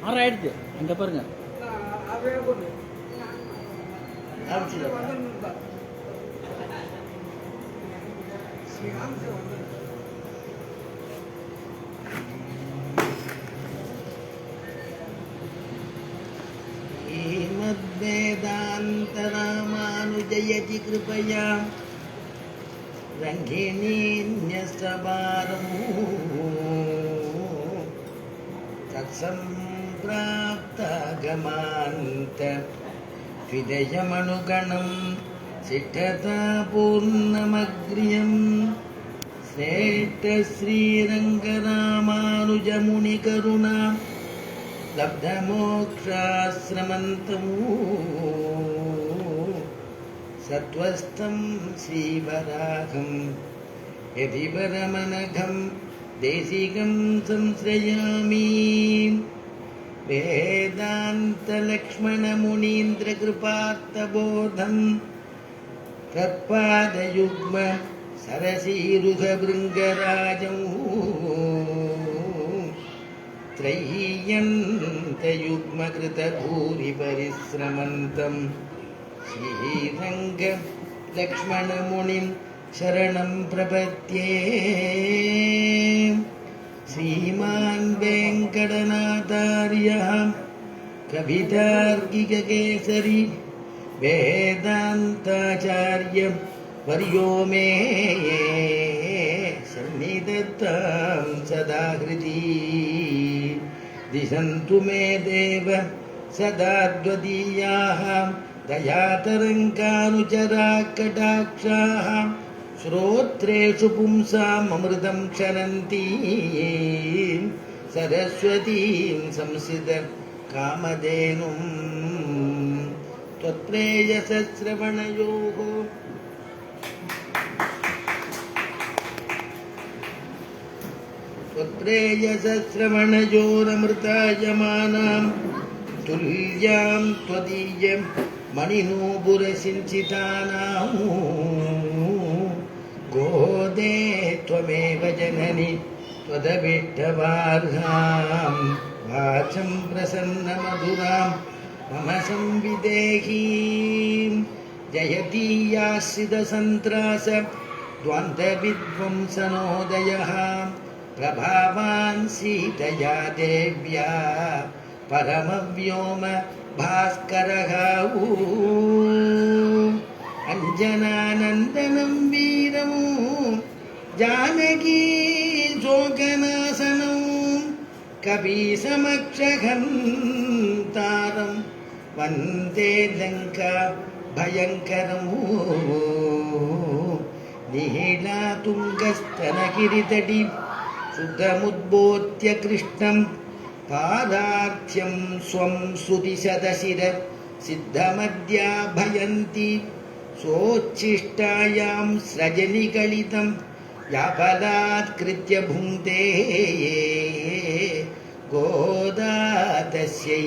ஆறாயிடுது அங்கே பாருங்க. श्रीमद्वेदान्तरामानुजयति कृपया रङ्गिणीन्यस्तवारमो तत्सम्प्राप्तागमान्त विदयमनुगणं सिद्धता पूर्णमग्र्यम् श्रेष्ठश्रीरङ्गरामानुजमुनिकरुणा लब्धमोक्षाश्रमन्तमो सत्त्वस्थं श्रीवराहं यदि परमनघं देशिकं संश्रयामि वेदान्तलक्ष्मणमुनीन्द्रकृपार्थबोधं तत्पादयुग्म सरसीरुहभृङ्गराजं त्रय्यन्तयुग्मकृतभूरिपरिश्रमन्तं श्रीरङ्गलक्ष्मणमुनिं शरणं प्रपद्ये। श्रीमान् वेङ्कटनाथार्यः कवितार्किककेसरी वेदान्ताचार्य वर्यो मे सन्निधत्तां सदा हृदि दिशन्तु मे देव सदा द्वदीयाः दयातरङ्गानुचराः कटाक्षाः श्रोत्रेषु पुंसाम् अमृतं क्षरन्तीं सरस्वतीं संसित कामधेनुं त्वत्प्रेयसश्रवणयोः त्वत्प्रेयसश्रवणयोरमृतायमानां तुल्यां त्वदीयं मणिनूपुरसिञ्चितानां गोदे त्वमेव जननि त्वदभिष्टवार्हां वाचं प्रसन्नमधुरां मम संविदेहीं जयतीयाश्रितसन्त्रास द्वान्तविध्वंसनोदयः प्रभावान् सीतया देव्या परमव्योम भास्करः अञ्जनानन्दनं वीरं जानकी शोकनाशनं कपीसमक्षहन्तारं वन्दे लङ्का भयङ्करं नीलातुङ्गस्तनगिरितटी शुद्धमुद्बोध्य कृष्णं पादार्थ्यं स्वं श्रुतिशतशिर सिद्धमद्याभयन्ति सोच्छिष्टायां स्रजनिकलितं याबलात्कृत्य भुङ्क्ते गोदा तस्यै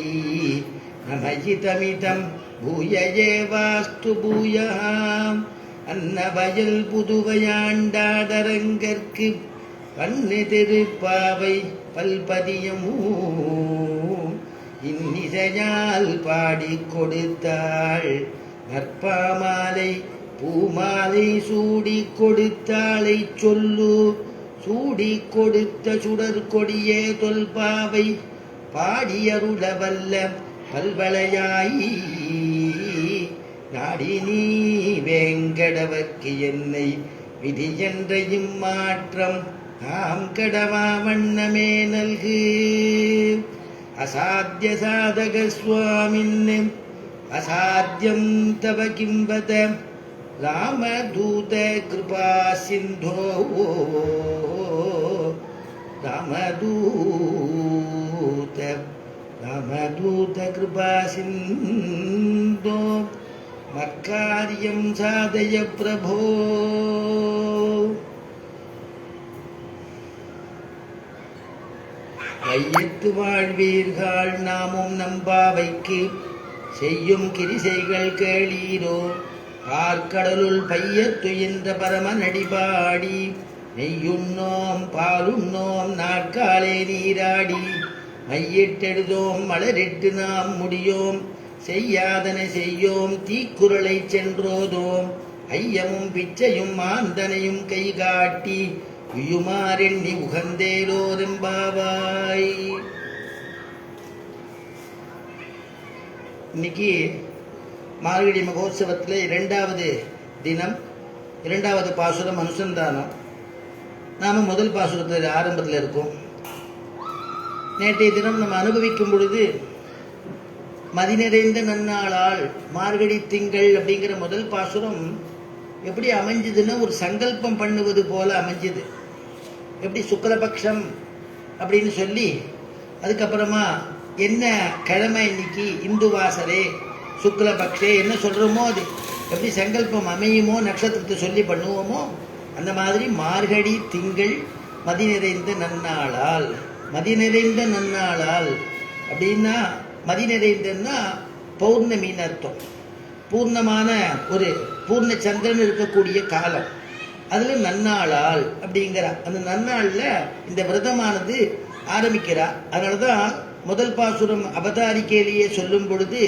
नमयितमिदं भूय एवास्तु भूयः अन्नवयल् पुदुवयाण्डाडरङ्गर्क्कु பன்னு திருப்பாவை பல்பதியமூ இன்னிசையால் பாடி கொடுத்தாள் நற்பாமாலை பூமாலை சூடி கொடுத்தாளை சொல்லு சூடி கொடுத்த சுடர் கொடியே தொல்பாவை பாடியருளவல்ல பல்வளையாயி நாடி நீ வேங்கடவர்க்கு என்னை விதி என்றையும் மாற்றம் நாம் கடவா வண்ணமே நல்கு அசாத்திய சாதக சுவாமின் அசாத்தியம் தவ கிம்பத ராமதூத கிருபா சிந்தோ ராமதூத கிருபா சிந்தோ மற்காரியம் சாதய பிரபோ. வையத்து வாழ்வீர்கள் நாமும் நம்பாவைக்கு செய்யும் கிரிசைகள் கேளீரோ. பார்க்கடலுள் பையத்துயின்ற பரமனடிபாடி நெய்யுண்ணோம் பாலுண்ணோம் நாட்காலே நீராடி மையிட்டெழுதோம் மலரிட்டு நாம் முடியோம் செய்யாதன செய்யோம் தீக்குறளை சென்றோதோம் ஐயமும் பிச்சையும் மாந்தனையும் கை காட்டி உயுமாறெண்ணி உகந்தேலோதெம்பாவாய். இன்னைக்கு மார்கழி மகோத்சவத்தில் இரண்டாவது தினம், இரண்டாவது பாசுரம் அனுசந்தானம். நாம் முதல் பாசுரத்தில் ஆரம்பத்தில் இருக்கோம். நேற்றைய தினம் நம்ம அனுபவிக்கும் பொழுது மதி நிறைந்த நன்னாளால் மார்கழி திங்கள் அப்படிங்கிற முதல் பாசுரம் எப்படி அமைஞ்சதுன்னா ஒரு சங்கல்பம் பண்ணுவது போல அமைஞ்சது. எப்படி சுக்லபக்ஷம் அப்படின்னு சொல்லி அதுக்கப்புறமா என்ன கிழமை இன்னைக்கு இந்து வாசரே சுக்லபக்ஷே என்ன சொல்கிறோமோ அது எப்படி சங்கல்பம் அமையுமோ நட்சத்திரத்தை சொல்லி பண்ணுவோமோ அந்த மாதிரி மார்கழி திங்கள் மதி நிறைந்த நன்னாளால். மதி நிறைந்த நன்னாளால் அப்படின்னா மதி நிறைந்தன்னா பௌர்ணமின்னு அர்த்தம். பூர்ணமான ஒரு பூர்ண சந்திரன் இருக்கக்கூடிய காலம், அதில் நன்னாளால் அப்படிங்கிறா. அந்த நன்னாளில் இந்த விரதமானது ஆரம்பிக்கிறா. அதனால தான் முதல் பாசுரம் அவதாரிக்கையிலேயே சொல்லும் பொழுது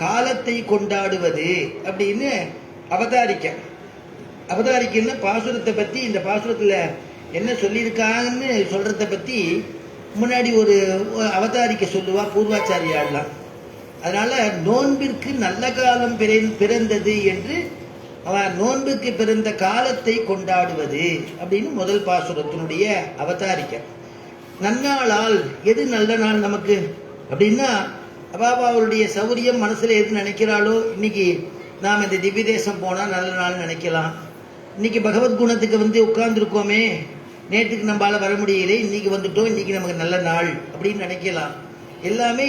காலத்தை கொண்டாடுவது அப்படின்னு அவதாரிக்கைன்னு பாசுரத்தை பற்றி, இந்த பாசுரத்தில் என்ன சொல்லியிருக்காங்கன்னு சொல்கிறத பற்றி முன்னாடி ஒரு அவதாரிக்கை சொல்லுவா பூர்வாச்சாரியாடலாம். அதனால நோன்பிற்கு நல்ல காலம் பிறந்தது என்று அவன் நோன்பிற்கு பிறந்த காலத்தை கொண்டாடுவது அப்படின்னு முதல் பாசுரத்தினுடைய அவதாரிக்கை. நன்னாளால் எது நல்ல நாள் நமக்கு அப்படின்னா அவளுடைய சௌரியம் மனசுல எது நினைக்கிறாளோ, இன்னைக்கு நாம் இந்த திவ்ய தேசம் போனால் நல்ல நாள் நினைக்கலாம். இன்னைக்கு பகவத்குணத்துக்கு உட்கார்ந்துருக்கோமே, நேற்றுக்கு நம்மளால வர முடியல, இன்னைக்கு வந்துட்டோம், இன்னைக்கு நமக்கு நல்ல நாள் அப்படின்னு நினைக்கலாம். எல்லாமே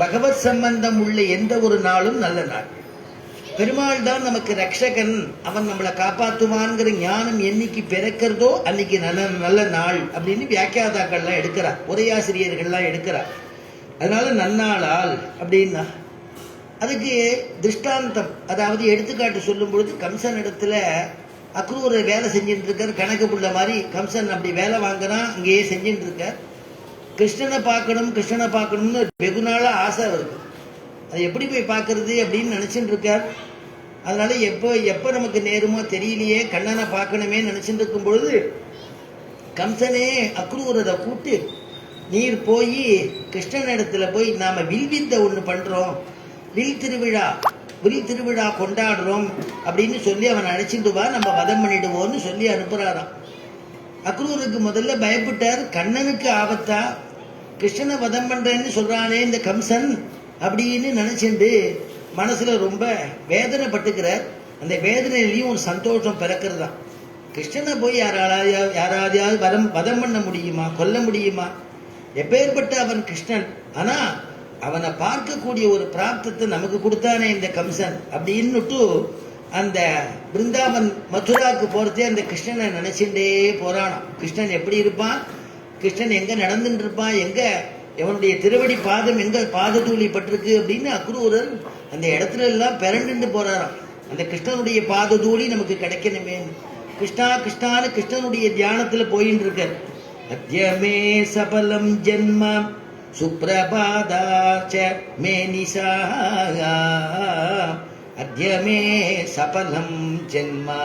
பகவத் சம்பந்தம் உள்ள எந்த ஒரு நாளும் நல்ல நாள். பெருமாள் தான் நமக்கு ரக்ஷகன், அவன் நம்மளை காப்பாற்றுவான்ங்கிற ஞானம் என்னைக்கு பிறக்கிறதோ அன்னைக்கு நல்ல நாள் அப்படின்னு வியாக்கியாதாக்கள்லாம் எடுக்கிறார், உரையாசிரியர்கள்லாம் எடுக்கிறார். அதனால நன்னாளால் அப்படின்னா அதுக்கு திருஷ்டாந்தம், அதாவது எடுத்துக்காட்டு சொல்லும் பொழுது கம்சன் இடத்துல அக்ரூரை வேலை செஞ்சுட்டு இருக்கார். கணக்கு புள்ள மாதிரி கம்சன் அப்படி வேலை வாங்குறான், அங்கேயே செஞ்சுட்டு இருக்கார். கிருஷ்ணனை பார்க்கணும்னு வெகு நாளா ஆசை அவருக்கு. அது எப்படி போய் பார்க்கறது அப்படின்னு நினைச்சுட்டு இருக்கார். அதனால எப்போ நமக்கு நேருமோ தெரியலையே, கண்ணனை பார்க்கணுமே நினைச்சுட்டு இருக்கும் பொழுது கம்சனே அக்ரூரரை கூப்பிட்டு, நீர் போய் கிருஷ்ணன் இடத்துல போய் நாம வில்வித்தை ஒன்று பண்றோம், வில் திருவிழா கொண்டாடுறோம் அப்படின்னு சொல்லி அவன் அழைச்சிட்டு வா, நம்ம வதம் பண்ணிடுவோம்னு சொல்லி அனுப்புறாராம். அக்ரூருக்கு முதல்ல பயப்பட்டார், கண்ணனுக்கு ஆபத்தா, கிருஷ்ணனை வதம் பண்றேன்னு சொல்றானே இந்த கம்சன் அப்படின்னு நினைச்சுட்டு மனசுல ரொம்ப வேதனைப்பட்டுக்கிறார். அந்த வேதனையிலையும் ஒரு சந்தோஷம் பிறக்கிறதா. கிருஷ்ணனை போய் யாராவது வதம் பண்ண முடியுமா, கொல்ல முடியுமா? எப்பேற்பட்ட அவன் கிருஷ்ணன், ஆனா அவனை பார்க்கக்கூடிய ஒரு பிராப்தத்தை நமக்கு கொடுத்தானே இந்த கம்சன் அப்படின்னுட்டு அந்த பிருந்தாவன் மதுராவுக்கு போறதே அந்த கிருஷ்ணனை நினைச்சுட்டே போறானாம். கிருஷ்ணன் எப்படி இருப்பான், கிருஷ்ணன் எங்க நடந்துட்டு இருப்பான், எங்க எவனுடைய திருவடி பாதம் எங்க பாததூளி பட்டிருக்கு அப்படின்னு அக்ரூரர் அந்த இடத்துல எல்லாம் பிறண்டு போறாராம். அந்த கிருஷ்ணனுடைய பாததூளி நமக்கு கிடைக்கணுமே, கிருஷ்ணா கிருஷ்ணான்னு கிருஷ்ணனுடைய தியானத்துல போயின்னு இருக்க. அத்யமே சபலம் ஜென்ம சுப்ரபாதாச்ச மே நிசா, அத்யமே சபலம் ஜென்மா,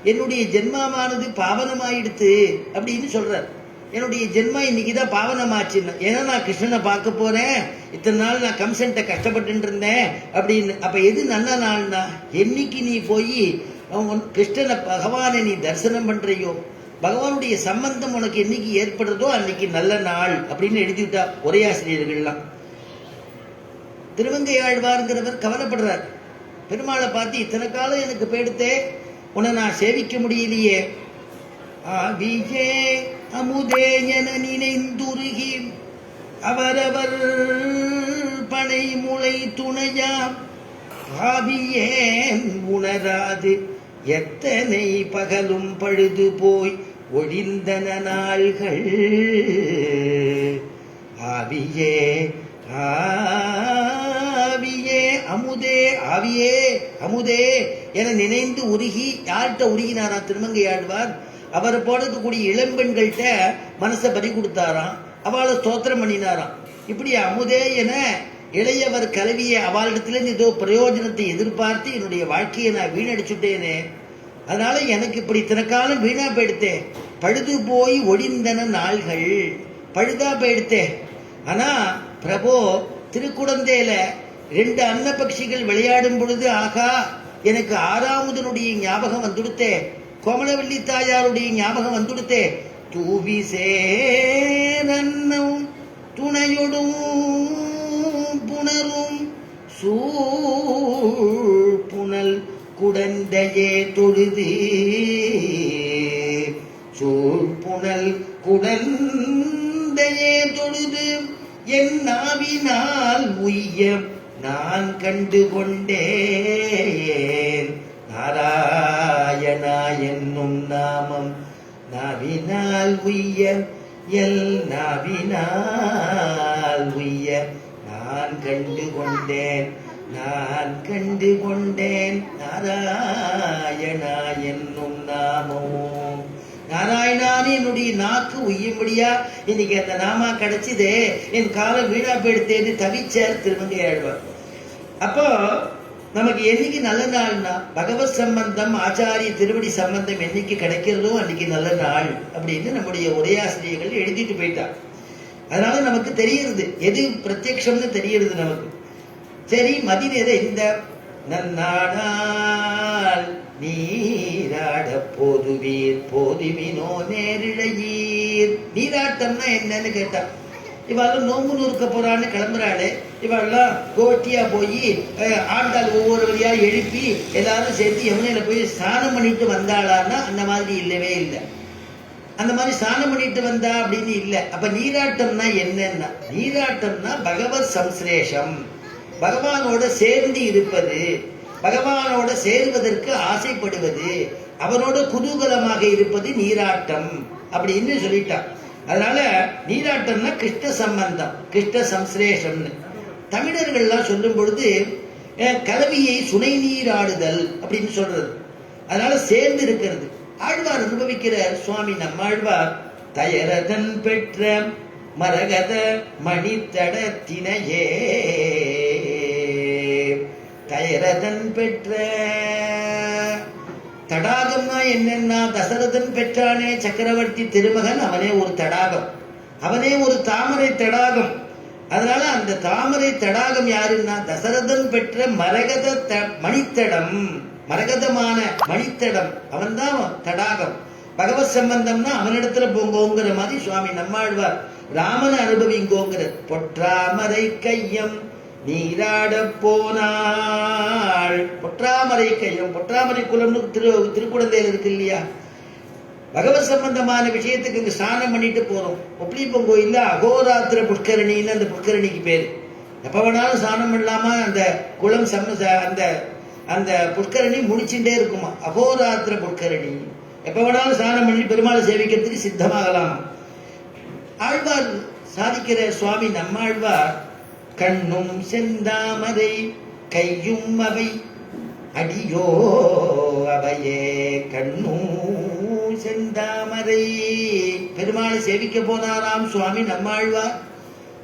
என்னுடைய ஜென்மாவானது பாவனமாயிடுத்து அப்படின்னு சொல்றார். என்னுடைய ஜென்மா இன்னைக்குதான் பாவனமாச்சுன்னு, ஏன்னா நான் கிருஷ்ணனை பார்க்க போறேன், இத்தனை நாள் நான் கம்சன்ட்ட கஷ்டப்பட்டு இருந்தேன் அப்படின்னு. அப்ப எது நல்ல நாள்னா என்னைக்கு நீ போய் கிருஷ்ணனை பகவானை நீ தரிசனம் பண்றியோ, பகவானுடைய சம்பந்தம் உனக்கு என்னைக்கு ஏற்படுறதோ அன்னைக்கு நல்ல நாள் அப்படின்னு எழுதிவிட்டா உரையாசிரியர்கள்லாம். திருவங்கையாழ்வார்ங்கிறவர் கவலைப்படுறார், பெருமாளை பார்த்து இத்தனை காலம் எனக்கு போயிடுத்தே, உன்னை நான் சேவிக்க முடியலையே. ஆவியே அமுதே என நினைந்துருகி அவரவர் பனை முளை துணையாம், ஆவியே உணராது எத்தனை பகலும் பழுது போய் ஒழிந்தன நாள்கள். ஆவியே ஆவியே அமுதே, ஆவியே அமுதே என நினைந்து உருகி, யார்கிட்ட உருகினாரா திருமங்கையாழ்வார்? அவரை போடக்கூடிய இளம்பெண்கள்கிட்ட மனசை பறி கொடுத்தாராம். அவளை ஸ்தோத்திரம் பண்ணினாராம். இப்படி அமுதே என இளையவர் கல்வியை அவளிடத்திலிருந்து ஏதோ பிரயோஜனத்தை எதிர்பார்த்து என்னுடைய வாழ்க்கையை நான் வீணடிச்சுட்டேனே, அதனால எனக்கு இப்படி இத்தனை காலம் வீணா போயிடுத்தேன், பழுது போய் ஒடிந்தன நாள்கள், பழுதா போயிடுத்தேன். ஆனா பிரபோ திருக்குடந்தையில 2 அன்னபக்ஷிகள் விளையாடும் பொழுது ஆகா எனக்கு ஆறாமுதனுடைய ஞாபகம் வந்துடுத்தே, கோமலவல்லி தாயாருடைய ஞாபகம் வந்துடுத்தே. தூவி சேரன்னும் துணையொடும் புணரும் சூழ் புனல் குடந்தையே தொழுது, சூழ் புனல் குடந்தையே தொழுது என் நாவினால் உய்ய நான் கண்டு கொண்டேன். நாராயணா என்னும் நாமம் நாவினால் உய்ய, எல் நாவினால் உய்ய நான் கண்டு கொண்டேன், நான் கண்டு கொண்டேன். நாராயணா என்னும் நாமம், நாராயணான்னு என்னுடைய நாக்கு உய்யும்படியா இன்னைக்கு அந்த நாமா கிடைச்சதே, என் காலம் வீணா போயிடுத்தேன்னு தவிச்சார் திருமங்கை ஆழ்வார். அப்போ நமக்கு என்னைக்கு நல்ல நாள்னா பகவத் சம்பந்தம் ஆச்சாரிய திருவடி சம்பந்தம் என்னைக்கு கிடைக்கிறதோ அன்னைக்கு நல்ல நாள் அப்படின்னு நம்முடைய உரையாசிரியர்கள் எழுதிட்டு போயிட்டார். அதனால நமக்கு தெரியுது எது பிரத்யக்ஷம்னு தெரியுது நமக்கு. சரி மதிநேர இந்த நன்னாடால் நீராட போதுவீர் போதுவினோ நேரிழையீர். நீராட்டம்னா என்னன்னு கேட்டா, இவாளும் நோம்பு நூறுக்க போறான்னு கிளம்புறாளே, இவாள்லாம் கோட்டியா போய் ஆண்டாள் ஒவ்வொரு வழியா எழுப்பி எல்லாரும் சேர்த்து யமுனையில போய் ஸ்நானம் பண்ணிட்டு வந்தாளான்னா அந்த மாதிரி இல்லவே இல்லை. அந்த மாதிரி ஸ்நானம் பண்ணிட்டு வந்தா அப்படின்னு இல்லை. அப்ப நீராட்டம்னா என்னன்னா, நீராட்டம்னா பகவத் சம்ஸ்லேஷம், பகவானோட சேர்ந்து இருப்பது, பகவானோட சேருவதற்கு ஆசைப்படுவது, அவனோட குதூகலமாக இருப்பது நீராட்டம் அப்படின்னு சொல்லிட்டான். அதனால நீராட்டம்னா கிருஷ்ண சம்பந்தம், கிருஷ்ண சம்ஸ்லேஷம்னு தமிழர்கள்லாம் சொல்லும் பொழுது கலவியை சுனை நீராடுதல் அப்படின்னு சொல்றது. அதனால சேர்ந்து இருக்கிறது. ஆழ்வார் அனுபவிக்கிற சுவாமி நம்மாழ்வார் தயரதன் பெற்ற மரகத மணித்தடத்தினையே, தயரதன் பெற்ற தடாகம்னா என்னன்னா, தசரதன் பெற்றானே சக்கரவர்த்தி திருமகன், அவனே ஒரு தடாகம், அவனே ஒரு தாமரை தடாகம். அதனால அந்த தாமரை தடாகம் யாருன்னா தசரதன் பெற்ற மரகத மணித்தடம், மரகதமான மணித்தடம், அவன் தான் தடாகம். பகவத் சம்பந்தம்னா அவனிடத்துல போங்கோங்கிற மாதிரி சுவாமி நம்மாழ்வார் ராமனை அனுபவிங்கோங்கிற. பொற்றாமரை கையம் நீராட போனாள், பொற்றாமரை கையம், பொற்றாமரை குலம்னு திருக்குடந்தையில் இருக்கு இல்லையா. பகவத் சம்பந்தமான விஷயத்துக்கு இங்க ஸ்நானம் பண்ணிட்டு போறோம். ஒப்ளிப்பம் கோயில்ல அகோராத்திர புஷ்கரணின்னு அந்த புஷ்கரணிக்கு பேரு. எப்ப வேணாலும் ஸ்நானம் பண்ணலாமா, அந்த குளம் அந்த அந்த புஷ்கரணி முடிச்சுட்டே இருக்குமா, அகோராத்திர புஷ்கரணி. எப்ப வேணாலும் ஸ்நானம் பண்ணி பெருமாளை சேவிக்கிறதுக்கு சித்தமாகலாம். ஆழ்வார் சாதிக்கிற சுவாமி நம்மாழ்வார் கண்ணும் செந்தாமரை கையும் அவை அடியோ அவையே, கண்ணும் செந்தாமரை. பெருமாளை சேவிக்க போனாராம் சுவாமி நம்மாழ்வார்.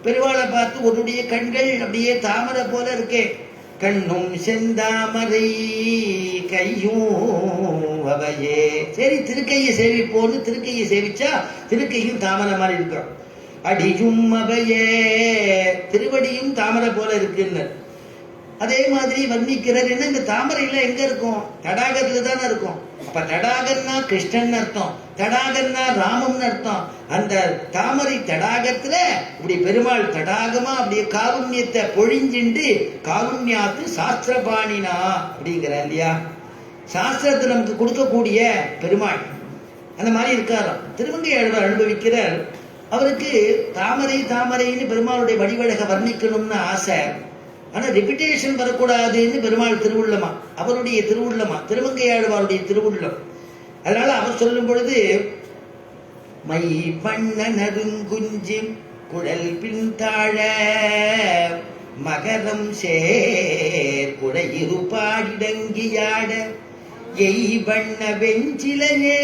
பெருமாளை பார்த்து உன்னுடைய கண்கள் அப்படியே தாமரை போல இருக்கே, கண்ணும் செந்தாமரை கையும் அவையே. சரி திருக்கையை சேவிப்போன்னு திருக்கையை சேவிச்சா திருக்கையும் தாமரை மாதிரி இருக்கும். அடியும் அவையே, திருவடியும் தாமரை போல இருக்குன்னு அதே மாதிரி வர்ணிக்கிறார். என்ன இந்த தாமரையில எங்க இருக்கும், தடாகத்துல தானே இருக்கும். அப்ப தடாகன்னா கிருஷ்ணன் அர்த்தம், தடாகன்னா ராமம்னு அர்த்தம். அந்த தாமரை தடாகத்துல இப்படி பெருமாள் தடாகமா அப்படியே காருண்யத்தை பொழிஞ்சிண்டு காருண்யாத்து சாஸ்திரபாணினா அப்படிங்கிற இல்லையா, சாஸ்திரத்தை நமக்கு கொடுக்கக்கூடிய பெருமாள் அந்த மாதிரி இருக்காராம். திருமங்கை ஆழ்வார் அனுபவிக்கிறார். அவருக்கு தாமரை தாமரைன்னு பெருமாளுடைய வடிவழக வர்ணிக்கணும்னு ஆசை. ஆனா ரெபிடேஷன் வரக்கூடாதுன்னு பெருமாள் திருவுள்ளமா, அவருடைய திருவுள்ளமா, திருமங்கை ஆழ்வாருடைய திருவுள்ளம். அதனால அவர் சொல்லும் பொழுது மை பண்ண நறுங்குஞ்சி குழல் பின்தாழ மகரம் சேர் குடையிருப்பாடிடங்கியாட எய் வண்ண வெஞ்சிலையே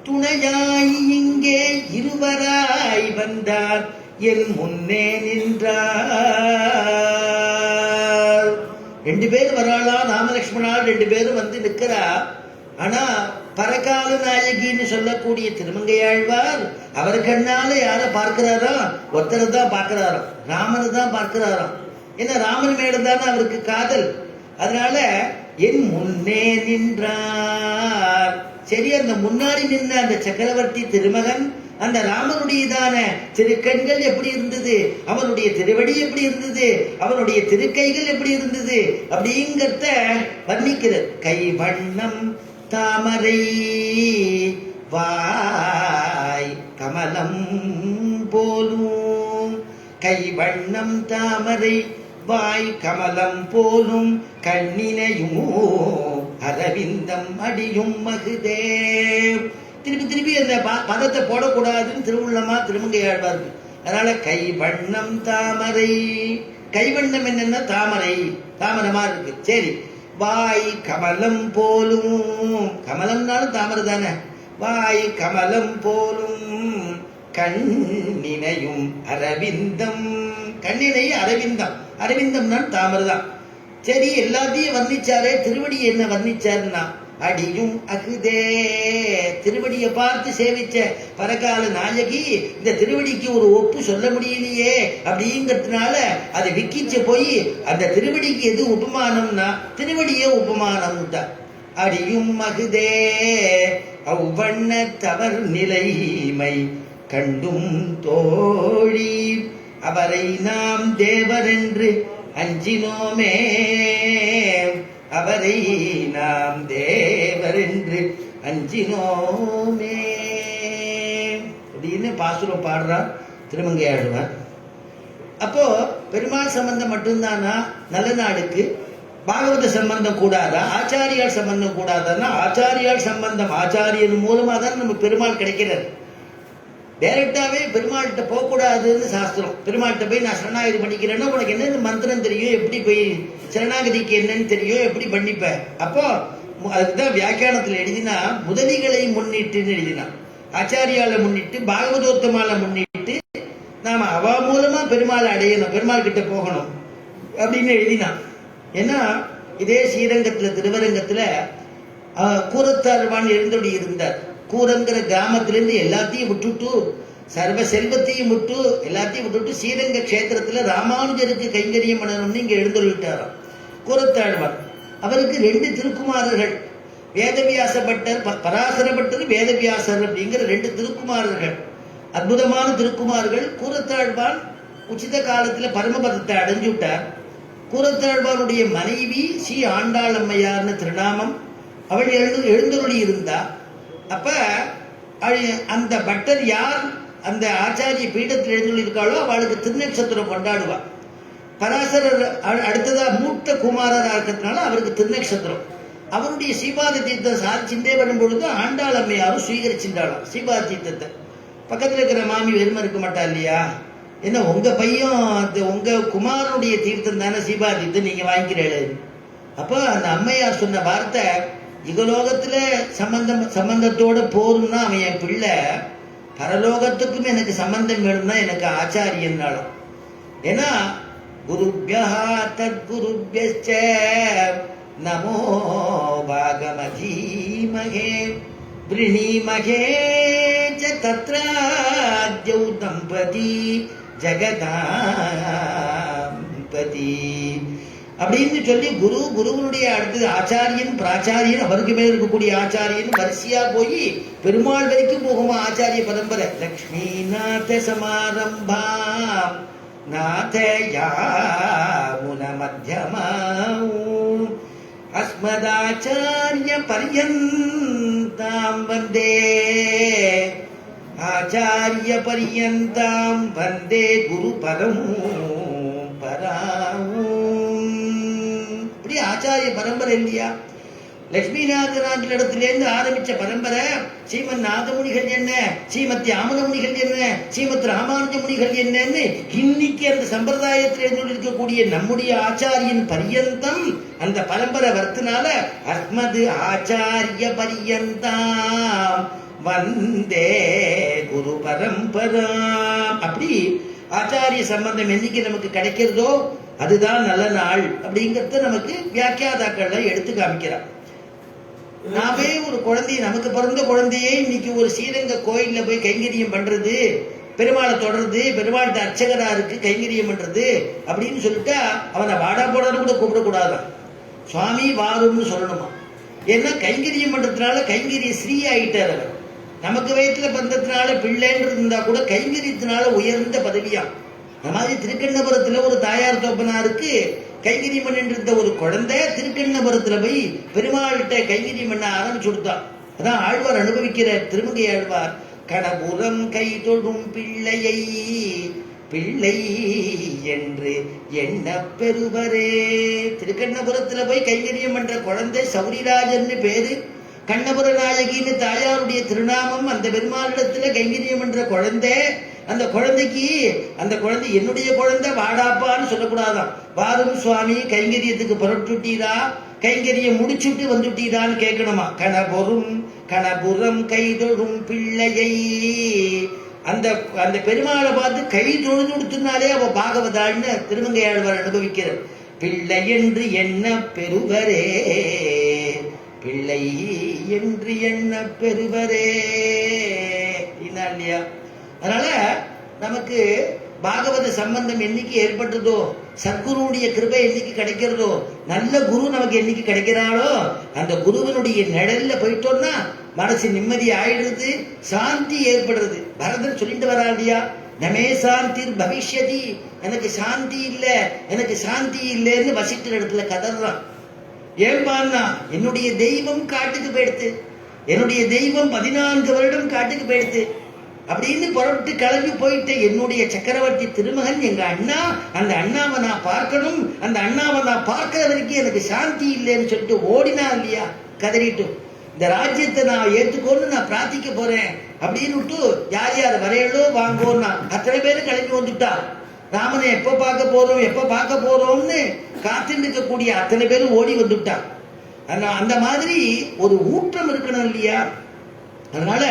துணையாய் இங்கே இருவராய் வந்தார் என் முன்னே நின்றார். 2 பேர் வராளா, ராமலட்சுமணால் 2 பேரும் வந்து நிற்கிறா. ஆனா பரகால நாயகின்னு சொல்லக்கூடிய திருமங்கையாழ்வார் அவர் கண்ணால யார பார்க்கிறாரா? ஒருத்தரை தான் பார்க்கிறாராம், ராமனை தான் பார்க்கிறாராம். ஏன்னா ராமன் மேல தானே அவருக்கு காதல். அதனால என் முன்னே நின்றார். சரி, அந்த முன்னாடி நின்ற அந்த சக்கரவர்த்தி திருமகன் அந்த ராமனுடையதான திருக்கண்கள் எப்படி இருந்தது, அவனுடைய திருவடி எப்படி இருந்தது, அவனுடைய திருக்கைகள் எப்படி இருந்தது அப்படிங்கிறத வர்ணிக்கிறது. கை வண்ணம் தாமரை வாய் கமலம் போலும், கை வண்ணம் தாமரை வாய் கமலம் போலும், கண்ணினையும் அரவிந்தம் அடியும் மகுதே. திருப்பி திருப்பி அந்த பதத்தை போடக்கூடாதுன்னு திருவுள்ளமா திருமங்கையாழ்வார்கள். அதனால கை வண்ணம் தாமரை, கைவண்ணம் என்னன்னா தாமரை, தாமரமா இருக்கு. சரி, வாய் கமலம் போலும், கமலம்னாலும் தாமரை தானே. வாய் கமலம் போலும், கண்ணினையும் அரவிந்தம், கண்ணினை அரவிந்தம், அரவிந்தம்னாலும் தாமரை தான். சரி, எல்லாத்தையும் வர்ணிச்சாரே, திருவடி என்ன வர்ணிச்சாருன்னா அடியும் அகுதே. திருவடியை பார்த்து சேவிச்ச பரகால நாயகி இந்த திருவடிக்கு ஒரு ஒப்பு சொல்ல முடியலையே அப்படிங்கிறதுனால அதை விக்கிச்ச போய் அந்த திருவடிக்கு எது உபமானம்னா திருவடியே உபமானம்ட்டா. அடியும் அகுதே அவ்வண்ண தவர் நிலைமை கண்டும் தோழி, அவரை நாம் தேவரென்று அஞ்சினோமே, அவரை நாம் தேவர் என்று அஞ்சினோமே அப்படின்னு பாசுரம் பாடுறார் திருமங்கையாழ்வார். அப்போ பெருமாள் சம்பந்தம் மட்டும்தானா நல்ல நாடுக்கு? பாகவத சம்பந்தம் கூடாதா? ஆச்சாரியால் சம்பந்தம் கூடாதான்னா ஆச்சாரியால் சம்பந்தம், ஆச்சாரியன் மூலமா தான் நம்ம பெருமாள் கிடைக்கிறார். டைரக்டாவே பெருமாள்கிட்ட போகக்கூடாதுன்னு சாஸ்திரம். பெருமாள்கிட்ட போய் நான் சரணாகதி பண்ணிக்கிறேன்னா உனக்கு என்னென்ன மந்திரம் தெரியும், எப்படி போய் சரணாகதிக்கு என்னன்னு தெரியும், எப்படி பண்ணிப்ப. அப்போ அதுக்குதான் வியாக்கியானத்துல எழுதினா முதலிகளை முன்னிட்டுன்னு எழுதினான். ஆச்சாரியால முன்னிட்டு, பாகவதோத்தமால முன்னிட்டு நாம அவ மூலமா பெருமாளை அடையணும், பெருமாள் கிட்ட போகணும் அப்படின்னு எழுதினான். ஏன்னா இதே ஸ்ரீரங்கத்துல திருவரங்கத்துல கூரத்தாழ்வான் எழுந்தபடி இருந்தார். கூரங்கிற கிராமத்திலிருந்து எல்லாத்தையும் விட்டுட்டு, சர்வ செல்வத்தையும் விட்டு எல்லாத்தையும் விட்டுட்டு ஸ்ரீரங்க கஷேத்திரத்துல ராமானுஜருக்கு கைங்கரியம் பண்ணணும்னு இங்க எழுந்துள்ளிட்டாராம் கூரத்தாழ்வார். அவருக்கு 2 திருக்குமாரர்கள், வேதவியாச பட்டர், பராசர பட்டர், வேதவியாசர் அப்படிங்கிற 2 திருக்குமாரர்கள், அற்புதமான திருக்குமார்கள். கூரத்தாழ்வான் உச்சித காலத்துல பரமபதத்தை அடைஞ்சு விட்டார். கூரத்தாழ்வானுடைய மனைவி ஸ்ரீ ஆண்டாளம்மையார்னு திருநாமம். அவள் எழுந்தருளி இருந்தா. அப்ப அந்த பட்டர் யார் அந்த ஆச்சாரிய பீடத்தில் எழுந்துள்ள இருக்காளோ அவளுக்கு திருநக்ஷத்திரம் கொண்டாடுவா. பராசரர் அடுத்ததா மூத்த குமாரரா இருக்கிறதுனால அவருக்கு திருநக்ஷத்திரம். அவருடைய சீபாத தீர்த்தம் சாதிச்சுட்டே வரும்பொழுது ஆண்டாள் அம்மையாரும் சுவீகரிச்சுட்டாளாம் சீபாத தீர்த்தத்தை. பக்கத்துல இருக்கிற மாமி வெறுமை இருக்க மாட்டா இல்லையா? என்ன உங்க பையன் உங்க குமாரனுடைய தீர்த்தம் தானே சீபாத தீர்த்தம், நீங்க வாங்கிக்கிறீர்கள். அப்ப அந்த அம்மையார் சொன்ன வார்த்தை, இகலோகத்துல சம்பந்தத்தோட போரும்னா அவன் என் பிள்ளை, பரலோகத்துக்கும் எனக்கு சம்பந்தம் வேணும்னா எனக்கு ஆச்சாரியன்னாலும். ஏன்னா குருப்யா தத்குருப்யஸ்ச நமோ பாகமதீமஹே வ்ருணீமஹே ச தத்ராத்யௌ தம்பதி ஜகதாம்பதி அப்படின்னு சொல்லி குருவனுடைய அடுத்தது ஆச்சாரியன், பிராச்சாரியன், அவருக்கு மேல இருக்கக்கூடிய ஆச்சாரியன் வரிசையா போய் பெருமாள் வரைக்கும் போகுமா ஆச்சாரிய பரம்பரை. லக்ஷ்மிநாத சமாரம்பாம் நாதயாமுன மத்தியமாம் அஸ்மதாச்சாரிய பர்யந்தாம் வந்தே ஆச்சாரிய பர்யந்தாம் வந்தே குரு பரம் பராம். ஆச்சாரிய பரம்பரை இல்லையா? லட்சுமிநாதனாட்டில் இடத்திலேருந்து ஆரம்பிச்ச பரம்பரை ஸ்ரீமத் நாதமுனிகள் என்ன, ஸ்ரீமத் ஆமனமுனிகள் என்ன, ஸ்ரீமத் ராமானுஜ முனிகள் என்னன்னு இன்னைக்கு அந்த சம்பிரதாயத்தில் இருக்கக்கூடிய நம்முடைய ஆச்சாரியன் பரியந்தம் அந்த பரம்பரை வர்த்தினால அஸ்மது ஆச்சாரிய பரியந்தாம் வந்தே குரு பரம்பராம். அப்படி ஆச்சாரிய சம்பந்தம் என்னைக்கு நமக்கு கிடைக்கிறதோ அதுதான் நல்ல நாள் அப்படிங்கறத நமக்கு வியாக்கியாதாக்கள்ல எடுத்து காமிக்கிறார். நாமே ஒரு குழந்தைய, நமக்கு பிறந்த குழந்தையே இன்னைக்கு ஒரு ஸ்ரீரங்க கோயில்ல போய் கைங்கரியம் பண்றது, பெருமாளை தொடர்றது, பெருமாள்கிட்ட அர்ச்சகரா இருக்கு கைங்கரியம் பண்றது அப்படின்னு சொல்லிட்டா அவனை வாடா போடான்னு கூட கூப்பிடக்கூடாதான், சுவாமி வாரும்னு சொல்லணுமா. ஏன்னா கைங்கரியம் பண்றதுனால கைங்கரிய ஸ்ரீ ஆயிட்டார் அவர். நமக்கு வயத்துல பிறந்ததுனால பிள்ளைன்றது இருந்தா கூட கைங்கரியத்தினால உயர்ந்த பதவியா. அந்த மாதிரி திருக்கண்ணபுரத்துல ஒரு தாயார் தோப்பனாருக்கு கைங்கரியம் பண்ணிட்டு இருந்த ஒரு குழந்தை திருக்கண்ணபுரத்துல போய் பெருமாள்கிட்ட கைங்கரியம் பண்ண ஆரம்பிச்சு கொடுத்தான். அதான் ஆழ்வார் அனுபவிக்கிற திருமங்கை ஆழ்வார், கணபுரம் கை தொடும் பிள்ளையை பிள்ளை என்று என்ன பெறுவரே. திருக்கண்ணபுரத்துல போய் கைங்கரியம் பண்ற குழந்தை சௌரிராஜன்னு பேரு, கண்ணபுர நாயகின்னு தாயாருடைய திருநாமம். அந்த பெருமாளிடத்துல கைங்கரியம் பண்ற குழந்தை, அந்த குழந்தைக்கு அந்த குழந்தை என்னுடைய குழந்தை வாடாப்பான்னு சொல்லக்கூடாதான், வாரும் சுவாமி கைங்கரியத்துக்கு புறட்டுட்டீரா, கைங்கரியம் முடிச்சுட்டு வந்துட்டீரான்னு கேட்கணுமா. கணபுரம் கைதொழும் பிள்ளையை, அந்த அந்த பெருமாளை பார்த்து கை தொழுது கொடுத்துனாலே அவ பாகவதாள்னு திருமங்கையாழ்வார் அனுபவிக்கிறார். பிள்ளை என்று என்ன பெறுவரே, பிள்ளை என்று என்ன பெறுவரே இல்லையா. அதனால நமக்கு பாகவத சம்பந்தம் என்னைக்கு ஏற்பட்டதோ, சத்குருடைய கிருபை என்னைக்கு கிடைக்கிறதோ, நல்ல குரு நமக்கு என்னைக்கு கிடைக்கிறாளோ அந்த குருவனுடைய நிழல்ல போயிட்டோம்னா மனசு நிம்மதி ஆயிடுறது, சாந்தி ஏற்படுறது. பரதன் சொல்லிட்டு வரா இல்லையா, நமே சாந்தி பவிஷ்யதி, எனக்கு சாந்தி இல்ல, எனக்கு சாந்தி இல்லைன்னு வசிக்கிற இடத்துல கதறான். ஏன்பான்னா என்னுடைய தெய்வம் காட்டுக்கு போயிடுத்து, என்னுடைய தெய்வம் 14 வருடம் காட்டுக்கு போயிடுத்து அப்படின்னு புறப்பட்டு கிளம்பி போயிட்டு என்னுடைய சக்கரவர்த்தி திருமகன் எங்க அண்ணா, அந்த அண்ணாவை நான் பார்க்கணும், அந்த அண்ணாவை நான் பார்க்கிற வரைக்கும் எனக்கு சாந்தி இல்லைன்னு சொல்லிட்டு ஓடினா இல்லையா, கதறிட்டு இந்த ராஜ்யத்தை நான் ஏத்துக்கோன்னு நான் பிரார்த்திக்க போறேன் அப்படின்னு யார் யார் வரையலோ வாங்கோன்னா அத்தனை பேரும் கிளம்பி வந்துட்டா. ராமனை எப்ப பார்க்க போறோம் எப்ப பார்க்க போறோம்னு காத்துட்டு இருக்கக்கூடிய அத்தனை பேரும் ஓடி வந்துட்டா. அந்த மாதிரி ஒரு ஊற்றம் இருக்கணும் இல்லையா. அதனால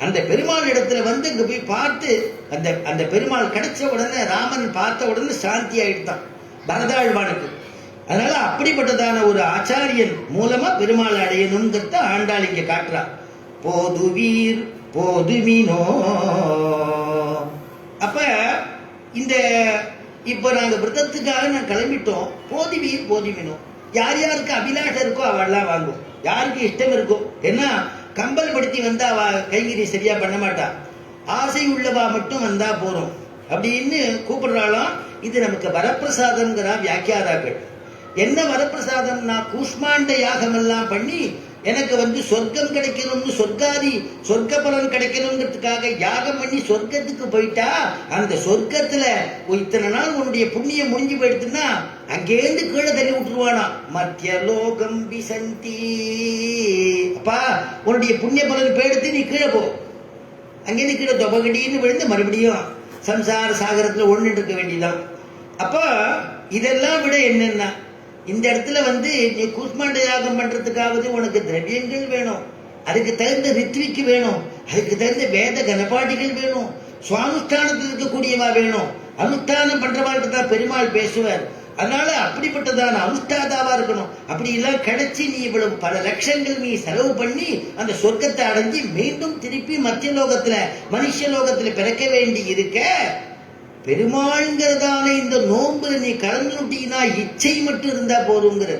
அந்த பெருமாள் இடத்துல வந்து இங்க போய் பார்த்து அந்த அந்த பெருமாள் கிடைச்ச உடனே, ராமன் பார்த்த உடனே சாந்தி ஆயிடுதான் பரதாழ்வானுக்கு. அதனால அப்படிப்பட்டதான ஒரு ஆச்சாரியன் மூலமா பெருமாள் அடையணும்ங்கிறத ஆண்டாள் இங்க காட்டுறா. போதுவீர் போதுமினோ. அப்ப இந்த இப்ப நாங்க விரதத்துக்காக நான் கிளம்பிட்டோம், போதுவீர் போதுமினோ. யார் யாருக்கு அபிலாஷம் இருக்கோ அவெல்லாம் வாங்கும், யாருக்கு இஷ்டம் இருக்கோ. ஏன்னா கம்பல் படுத்தி வந்தா அவ கைங்கறி சரியா பண்ண மாட்டா, ஆசை உள்ளவா மட்டும் வந்தா போறோம் அப்படின்னு கூப்பிடுறாளாம். இது நமக்கு வரப்பிரசாதம்ங்கிறா வியாக்கியாதாக்கள். என்ன வரப்பிரசாதம்னா, கூஷ்மாண்ட யாகம் எல்லாம் பண்ணி எனக்கு வந்து சொர்க்கம் கிடைக்கணும்னு, சொர்க்க பலன் கிடைக்கணுங்கிறதுக்காக யாகம் பண்ணி சொர்க்கத்துக்கு போயிட்டா, அந்த சொர்க்கத்துல இத்தனை நாள் உன்னுடைய புண்ணியம் முடிஞ்சு போயிடுச்சுன்னா அங்கேருந்து கீழே தள்ளி விட்டுருவானா. மத்திய லோகம் விசந்தி. அப்பா உன்னுடைய புண்ணிய பலன் போயிடுத்து, நீ கீழே போ. அங்கேருந்து கீழே தொபகடின்னு விழுந்து மறுபடியும் சம்சார சாகரத்துல ஒண்ணு இருக்க வேண்டியதான். அப்ப இதெல்லாம் விட என்னன்னா, இந்த இடத்துல வந்து நீ கூஷ்மாண்ட யாகம் பண்றதுக்காவது உனக்கு திரவியங்கள் வேணும், அதுக்கு தகுந்த ரித்விக்கு வேணும், அதுக்கு தகுந்த வேத கனபாடிகள் வேணும், சுவானுஷ்டானத்தில் இருக்கக்கூடியவா வேணும். அனுஷ்டானம் பண்றவாழ்கிட்ட தான் பெருமாள் பேசுவார். அதனால அப்படிப்பட்டதான அனுஷ்டாதாவா இருக்கணும். அப்படி எல்லாம் கிடைச்சி நீ இவ்வளவு பல லட்சங்கள் நீ செலவு பண்ணி அந்த சொர்க்கத்தை அடைஞ்சி மீண்டும் திருப்பி மத்திய லோகத்துல மனுஷ லோகத்துல பிறக்க வேண்டி இருக்க, பெருமாள்ங்கிறதான இந்த நோன்புல நீ கலந்துட்டீங்கன்னா இச்சை மட்டும் இருந்தா போதுங்கிற.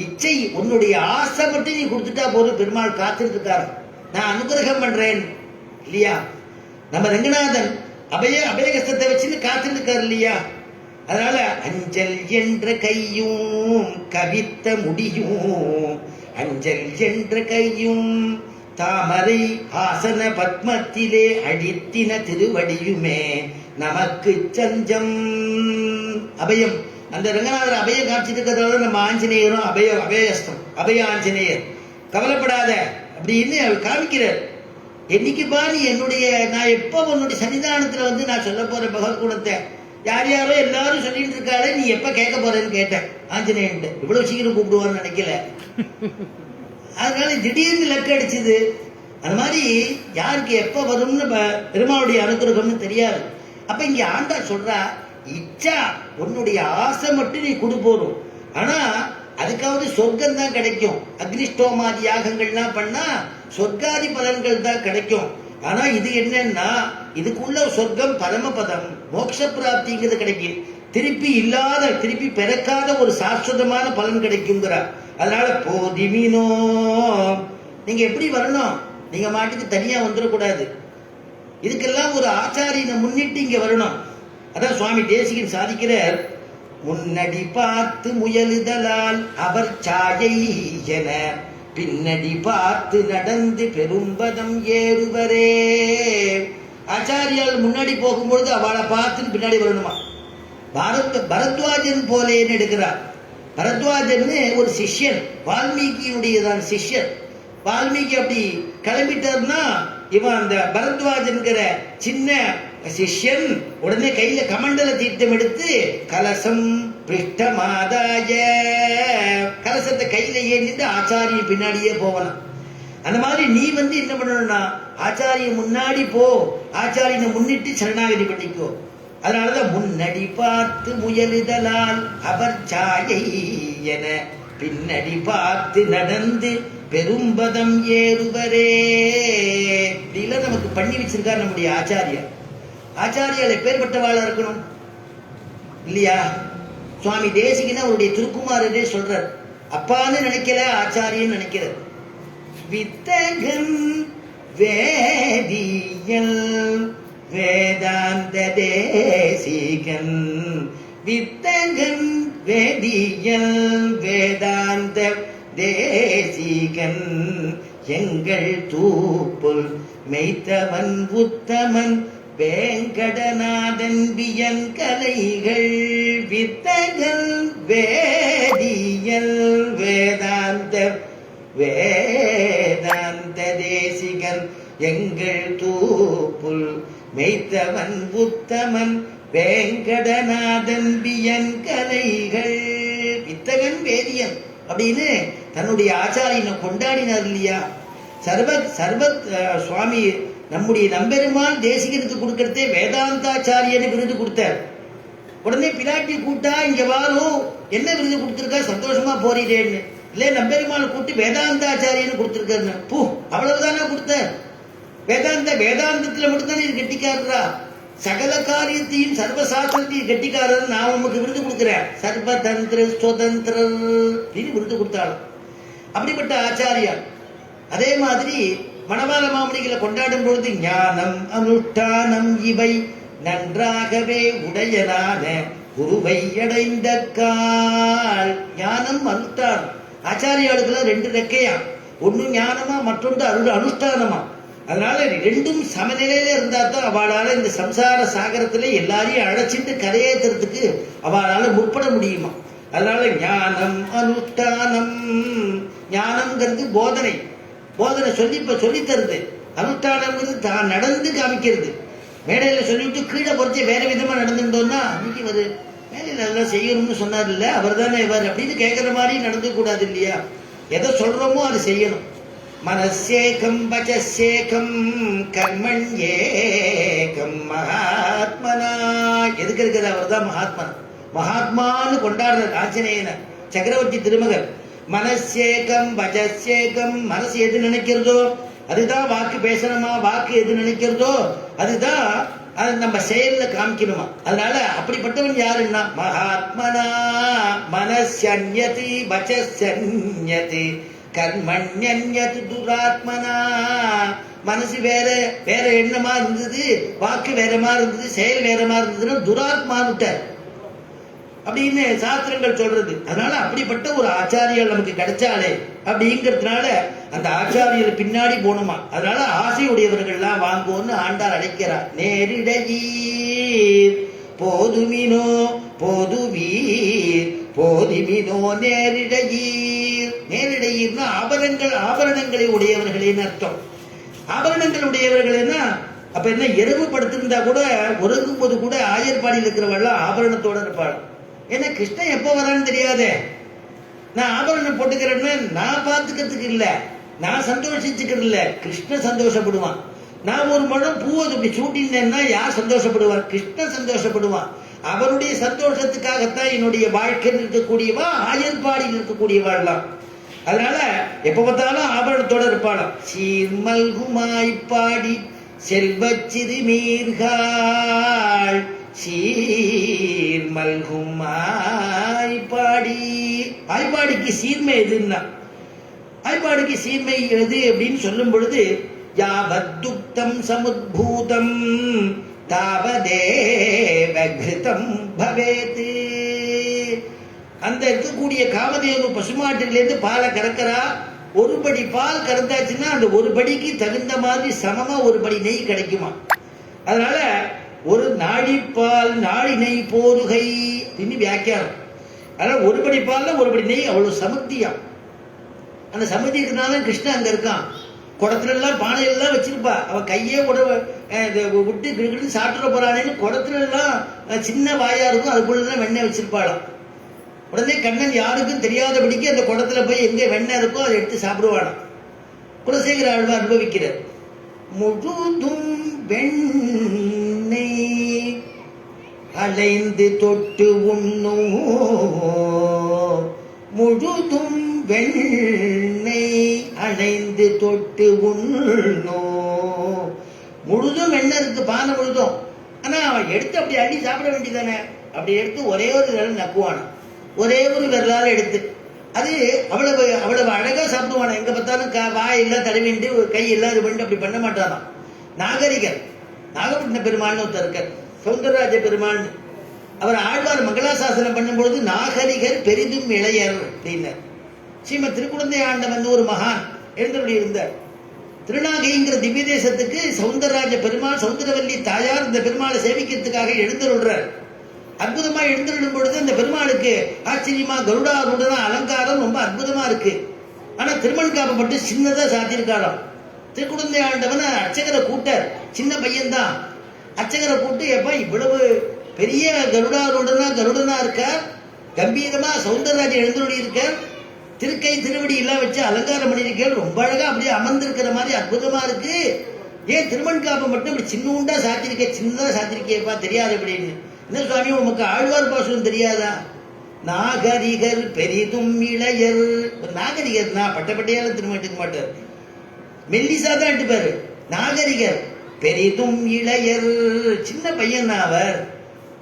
இச்சை உன்னுடைய ஆசை மட்டும் நீ கொடுத்துட்டா போதும், பெருமாள் காத்துட்டு இருக்காரு, நான் அனுகிரகம் பண்றேன் இல்லையா. நம்ம ரங்கநாதன் அபயகஸ்தத்தை வச்சுன்னு காத்துட்டு இருக்காரு இல்லையா. அதனால அஞ்சல் என்ற கையும் கவித்த முடியும், அஞ்சல் என்ற கையும் தாமரை ஆசன பத்மத்திலே அடித்தின திருவடியுமே நமக்கு சஞ்சம். அபயம், அந்த ரங்கநாதர் அபயம் காட்சிட்டு நம்ம ஆஞ்சநேயரும் அபயஸ்தம் அபய ஆஞ்சநேயர், கவலைப்படாத அப்படின்னு அவர் காமிக்கிறார். என்னைக்குப்பா நீ நான் எப்போ உன்னுடைய சன்னிதானத்துல வந்து நான் சொல்ல போற பகவத்குணத்தை யார் யாரோ எல்லாரும் சொல்லிட்டு இருக்காரு, நீ எப்ப கேட்க போறேன்னு கேட்டேன் ஆஞ்சநேயன். இவ்வளவு சீக்கிரம் கூப்பிடுவான்னு நினைக்கல. அதனால திடீர்னு லக்கு அடிச்சுது. அந்த மாதிரி யாருக்கு எப்ப வரும்னு பெருமாளுடைய அனுகிரகம்னு தெரியாது. அப்ப இங்க ஆண்டாள் சொல்றா, இச்சா உன்னுடைய ஆசை மட்டும் நீ கொடு போறோம், ஆனா அதுக்காவது சொர்க்கம் தான் கிடைக்கும். அக்னிஷ்டோமாதி யாகங்கள்லாம் பண்ணா சொர்க்காதி பலன்கள் தான் கிடைக்கும். ஆனா இது என்னன்னா, இதுக்குள்ள சொர்க்கம் பரமபதம் மோட்ச பிராப்திங்கிறது கிடைக்கும். திருப்பி பிறக்காத ஒரு சாஸ்வதமான பலன் கிடைக்குங்கிறார். அதனால போதிமினோ, நீங்க எப்படி வரணும், நீங்க மாட்டுக்கு தனியா வந்துடக்கூடாது. இதுக்கெல்லாம் ஒரு ஆச்சாரியனை முன்னிட்டு இங்க வரணும். அதான் சுவாமி தேசிகன் சாதிக்கிறார், முன்னடி பார்த்து முயலுதலால் அவர் சாயை என பின்னடி பார்த்து நடந்து பெரும்பதம் ஏறுவரே. ஆச்சாரியால் முன்னாடி போகும்பொழுது அவளை பார்த்து பின்னாடி வரணுமா. பரத்வாஜன் போலேன்னு எடுக்கிறார். பரத்வாஜன் ஒரு சிஷ்யன், வால்மீகியுடையதான் சிஷ்யன். வால்மீகி அப்படி கிளம்பிட்டார்னா இவன் அந்த பரத்வாஜன்கிற சின்ன சிஷ்யன் உடனே கையில கமண்டல தீர்த்தம் எடுத்து கலசம் பிஷ்டமாதாய, கலசத்தை கையில ஏறிட்டு ஆச்சாரிய பின்னாடியே போகணும். அந்த மாதிரி நீ என்ன பண்ணணும்னா, ஆச்சாரிய முன்னாடி போ, ஆச்சாரியனை முன்னிட்டு சரணாகதி பண்ணிக்கோ. அதனாலதான் முன்னடி பார்த்து முயலுதலால் அவர் சாயை என பின்னடி பார்த்து நடந்து பெரும்பதம் ஏறுவரே. இதெல்லாம் நமக்கு பண்ணி வச்சிருக்கார் நம்முடைய ஆச்சாரியர். ஆச்சாரியால் எப்பேற்பட்டவாளா இருக்கணும் இல்லையா? சுவாமி தேசிகன் அவருடைய திருக்குமாரரே சொல்றார், அப்பான்னு நினைக்கல, ஆச்சாரியன்னு நினைக்கிறார். வித்தகன் வேதியல் வேதாந்த தேசிகன், வித்தகன் வேதியல் வேதாந்த தேசிகன், எங்கள் தூப்புல் மெய்த்தவன் உத்தமன் வேங்கடநாதன் வியன் கலைகள். வித்தகன் வேதியல் வேதாந்த தேசிகன், எங்கள் தூப்புல் மெய்த்தவன் உத்தமன் வேங்கடநாதன் வியன் கலைகள். வித்தகன் வேதியன் அப்படின்னு தன்னுடைய ஆச்சாரியனை கொண்டாடினார் இல்லையா? சுவாமி நம்முடைய நம்பெருமான் தேசிகனுக்கு கொடுக்கறதே வேதாந்தாச்சாரியன்னு விருது கொடுத்தார். உடனே பிராட்டி கூட்டா, இங்க வாரும், என்ன விருது கொடுத்திருக்கா, சந்தோஷமா போறீரேன்னு. இல்ல நம்பெருமான் கூட்டு வேதாந்தாச்சாரியன்னு கொடுத்திருக்காரு. பூ அவ்வளவுதானே கொடுத்தார். வேதாந்தத்துல மட்டும்தானே இது கெட்டிக்காரரா, சகல காரியத்தையும் சர்வசாஸ்திரத்தையும் கெட்டிக்காரர் நான் உமக்கு விருது கொடுக்கிறேன், சர்வதந்திர சுதந்திரர் அப்படின்னு விருது கொடுத்தாலும். அப்படிப்பட்ட ஆச்சாரியார். அதே மாதிரி மணவாள மாமணிகளை கொண்டாடும் பொழுது ஞானம் அனுஷ்டானம் இவை நன்றாகவே உடையனான குருவை அடைந்த கால். ஞானம் அனுஷ்டானம், ஆச்சாரியாளுக்கெல்லாம் ரெண்டு ரெக்கையா, ஒன்னு ஞானமா மற்றொன்று அனுஷ்டானமா. அதனால ரெண்டும் சமநிலையில இருந்தா தான் அவளால இந்த சம்சார சாகரத்துல எல்லாரையும் அழைச்சிட்டு கரையேற்றுறதுக்கு அவளால முற்பட முடியுமா. அதனால ஞானம் அனுஷ்டானம், ஞானம்ங்கிறது போதனை சொல்லி தருது. அனுஷ்டானம்ங்கிறது தான் நடந்து காமிக்கிறது. மேடையில சொல்லிட்டு கீழே பொறுத்து வேற விதமா நடந்துட்டோம்னா, அன்னைக்கு மேடையில அதெல்லாம் செய்யணும்னு சொன்னார் இல்ல, அவர் தானே இவர் அப்படின்னு கேட்கற மாதிரி நடந்து கூடாது இல்லையா? எதை சொல்றோமோ அது செய்யணும். மனசேகம் வச்சசேகம் கர்மண் ஏகம் மகாத்மனா. எதுக்கு இருக்குது? அவர் தான் மகாத்மன். மகாத்மான்னு கொண்டாடுற ஆஞ்சநேயன சக்கரவர்த்தி திருமகன். மனசேகம் வச்சசேகம், மனசு எது நினைக்கிறதோ அதுதான் வாக்கு பேசணுமா, வாக்கு எது நினைக்கிறதோ அதுதான் அது நம்ம செயல்ல காமிக்கணுமா. அதனால அப்படிப்பட்டவன் யாருன்னா மகாத்மனா. மனசன்யதி வச்சன்யதி கர்மண்யன்யதி துராத்மனா. மனசு வேற எண்ணமா இருந்தது, வாக்கு வேற மாதிரி இருந்தது, செயல் வேற மாதிரி இருந்ததுன்னா துராத்மானுட்ட அப்படின்னு சாஸ்திரங்கள் சொல்றது. அதனால அப்படிப்பட்ட ஒரு ஆச்சாரியர் நமக்கு கிடைச்சாலே அப்படிங்கிறதுனால அந்த ஆச்சாரியர் பின்னாடி போகணுமா. அதனால ஆசையுடையவர்கள்லாம் வாங்குவோன்னு ஆண்டார் அழைக்கிறார். நேரிடையீர் போதுமினோ போதுவீர் போதுமினோ நேரிடையீர். நேரிடையீர்னா ஆபரணங்களை உடையவர்களேன்னு அர்த்தம். ஆபரணங்கள் உடையவர்கள்னா அப்ப என்ன, எருவு படுத்திருந்தா கூட ஒருங்கும் போது கூட ஆயர்பாடியில் இருக்கிறவெல்லாம் ஆபரணத்தோட இருப்பாள். ஏன்னா கிருஷ்ணன் எப்போ வரான்னு தெரியாதே. நான் ஆபரணம் போட்டுக்கிறேன்னு நான் பார்த்துக்கிறதுக்கு இல்ல, நான் சந்தோஷிச்சுக்கிறது இல்ல, கிருஷ்ணன் சந்தோஷப்படுவான். நான் ஒரு முழம் பூ அது இப்படி சூட்டினேன்னா யார் சந்தோஷப்படுவார்? கிருஷ்ணன் சந்தோஷப்படுவான். அவருடைய சந்தோஷத்துக்காகத்தான் என்னுடைய வாழ்க்கையில் இருக்கக்கூடியவா ஆயர்பாடியில் இருக்கக்கூடியவாள்லாம். அதனால எப்ப பார்த்தாலும் ஆபரணத்தோட இருப்பாளாம். சீர்மல்குமாய் பாடி செல்வச் சிறுமீர்கள் சீர்மல்குமாய் பாடி. ஆய்பாடிக்கு சீர்மை எதுன்னா, ஆய்பாடிக்கு சீர்மை எது அப்படின்னு சொல்லும் பொழுது, யாவத்துக்தம் சமுத்பூதம் தாவதேவ கிருதம் பவேத். அந்த இருக்கக்கூடிய காமதேவ பசுமாட்டிலிருந்து பாலை கறக்கிறா. ஒரு படி பால் கறந்தாச்சுன்னா அந்த ஒரு படிக்கு தகுந்த மாதிரி சமமா ஒரு படி நெய் கிடைக்குமா. அதனால ஒரு நாழிப்பால் நாழி நெய் போருகை அப்படின்னு வியாக்கியானம். அதனால ஒரு படி பால்ல ஒரு படி நெய் அவ்வளவு சமர்த்தியா. அந்த சமர்த்தி இருக்கிறனால கிருஷ்ணன் அங்க இருக்கான். குடத்துல எல்லாம் பானையெல்லாம் வச்சிருப்பா. அவன் கையே விட்டு கிழக்கு சாப்பிட போறானேன்னு குடத்துல எல்லாம் சின்ன வாயா இருக்கும், அதுக்குள்ளதான் வெண்ணெய் வச்சிருப்பாளாம். உடனே கண்ணன் யாருக்கும் தெரியாதபடிக்கு அந்த குடத்துல போய் எங்க வெண்ணெய் இருக்கோ அதை எடுத்து சாப்பிடுவானா. குலசேகர ஆழ்வார் அனுபவிக்கிறார். முழுதும் வெண்ணெய் அலைந்து தொட்டு உண்ணும், முழுதும் வெண்ணெய் அலைந்து தொட்டு உண்ணும். முழுதும் வெண்ணெய் இருக்கு, பானை முழுதும். ஆனா அவன் எடுத்து அப்படி அள்ளி சாப்பிட வேண்டியதானே. அப்படி எடுத்து ஒரே ஒரு விரல் நக்குவான, ஒரே ஒரு விரலால எடுத்து. அது அவ்வளவு அவ்வளவு அழகா சாப்பிடுவான. எங்க பார்த்தாலும் வாயெல்லாம் தடவிண்டு கை எல்லாம் இது பண்ணிட்டு அப்படி பண்ண மாட்டானாம். நாகரிகர் நாகப்பட்டின பெருமாள்னு ஒருத்தர் இருக்கார், சௌந்தரராஜ பெருமாள். அவர் ஆழ்வார் மங்களாசாசனம் பண்ணும்பொழுது நாகரிகர் பெரிதும் இளையர் அப்படின்னார். ஸ்ரீமத் திருக்குழந்தை ஆண்டவன் ஒரு மகான் எழுந்தருளி இருந்தார். திருநாகைங்கிற திவ்ய தேசத்துக்கு சௌந்தரராஜ பெருமாள் சௌந்தரவல்லி தாயார் இந்த பெருமாளை சேவிக்கிறதுக்காக எழுந்தருள்றார். அற்புதமா எழுந்தருளும் பொழுது அந்த பெருமாளுக்கு ஆச்சரியமா கருடாருடன அலங்காரம் ரொம்ப அற்புதமா இருக்கு. ஆனா திருமண் காப்பை மட்டும் சின்னதா சாத்தியிருக்காராம். திருக்குழந்தை ஆண்டவன் அர்ச்சகரை கூட்டார். சின்ன பையன்தான். அர்ச்சகரை கூட்டு, எப்ப இவ்வளவு பெரிய கருடனா இருக்கார், கம்பீரமா சௌந்தரராஜன் எழுந்தருளி இருக்கார், திருக்கை திருவடி எல்லாம் வச்சு அலங்காரம் பண்ணியிருக்கேன், ரொம்ப அழகா அப்படியே அமர்ந்திருக்கிற மாதிரி அற்புதமா இருக்கு. ஏன் திருமண் காப்பை மட்டும் இப்படி சின்னூண்டா சாத்திருக்க, சின்னதா சாத்திருக்கேப்பா, தெரியாது அப்படின்னு. என்ன சுவாமி உமக்கு ஆழ்வார் பாசுரம் தெரியாதா? நாகரிகர் பெரிதும் இளையர். நாகரிகர்னா பட்டப்பட்டையால திருமட்டுக்க மாட்டார், மெல்லிசா தான் எடுப்பாரு. நாகரிகர் பெரிதும் இளையர், சின்ன பையன் அவர்.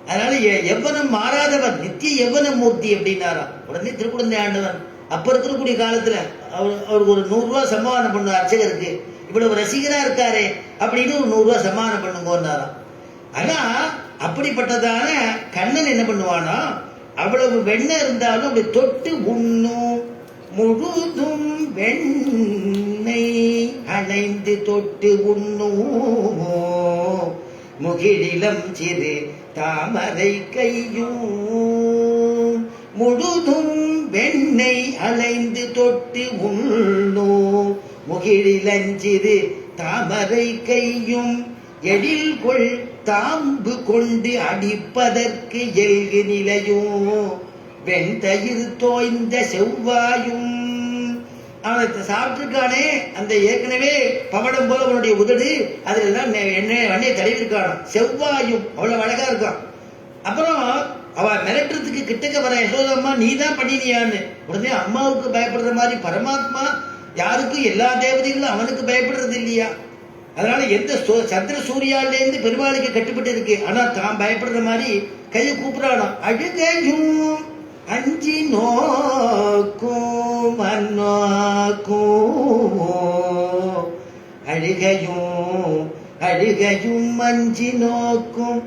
அதனால எவ்வனம் மாறாதவர், நித்திய எவ்வன மூர்த்தி அப்படின்னாராம். உடனே திருக்குழந்தை ஆண்டவன் அப்ப இருக்கக்கூடிய காலத்துல அவருக்கு ஒரு 100 ரூபாய் சம்மானம் பண்ண அர்ச்சகருக்கு, இவ்வளவு ரசிகரா இருக்காரே அப்படின்னு ஒரு 100 ரூபாய் சம்மானம் பண்ணுங்கன்னாராம். ஆனா அப்படிப்பட்டதான கண்ணன் என்ன பண்ணுவானா, அவ்வளவு வெண்ணெய் இருந்தாலும் அப்படி தொட்டு உண்ணும். முழுதும் வெண்ணெய் அணைந்து தொட்டு உண்ணும், முகிழிலம் சிறு தாமரை கையும். முழுதும் வெண்ணெய் அலைந்து தொட்டு உண்ணும், முகிழிலஞ்சிறு தாமரை கையும். எழில் கொள் தாம்பு கொண்டு அடிப்பதற்கு எல்கு நிலையும், வெண்தயிர் தோய்ந்த செவ்வாயும். அவனை சாப்பிட்டுருக்கானே, அந்த ஏற்கனவே பவடம் போல அவனுடைய உதடு, அதுல எல்லாம் எண்ணெய் தடவிருக்கான செவ்வாயும் அவ்வளவு அழகா இருக்கான். அப்புறம் அவ மிரட்டுறதுக்கு கிட்டக்க வர யசோதம்மா, நீ தான் பண்ணினியான்னு. உடனே அம்மாவுக்கு பயப்படுற மாதிரி பரமாத்மா யாருக்கும் எல்லா தேவதைகளும் அவனுக்கு பயப்படுறது இல்லையா. அதனால எந்த சந்திர சூர்யாலேருந்து பெருமாளுக்கு கட்டுப்பட்டு இருக்கு. ஆனா தான் பயப்படுற மாதிரி கையை கூப்பிடானோ. அழுகையும் அஞ்சி நோக்கும் அந்நோக்கும், அழுகையும் அஞ்சி நோக்கும்,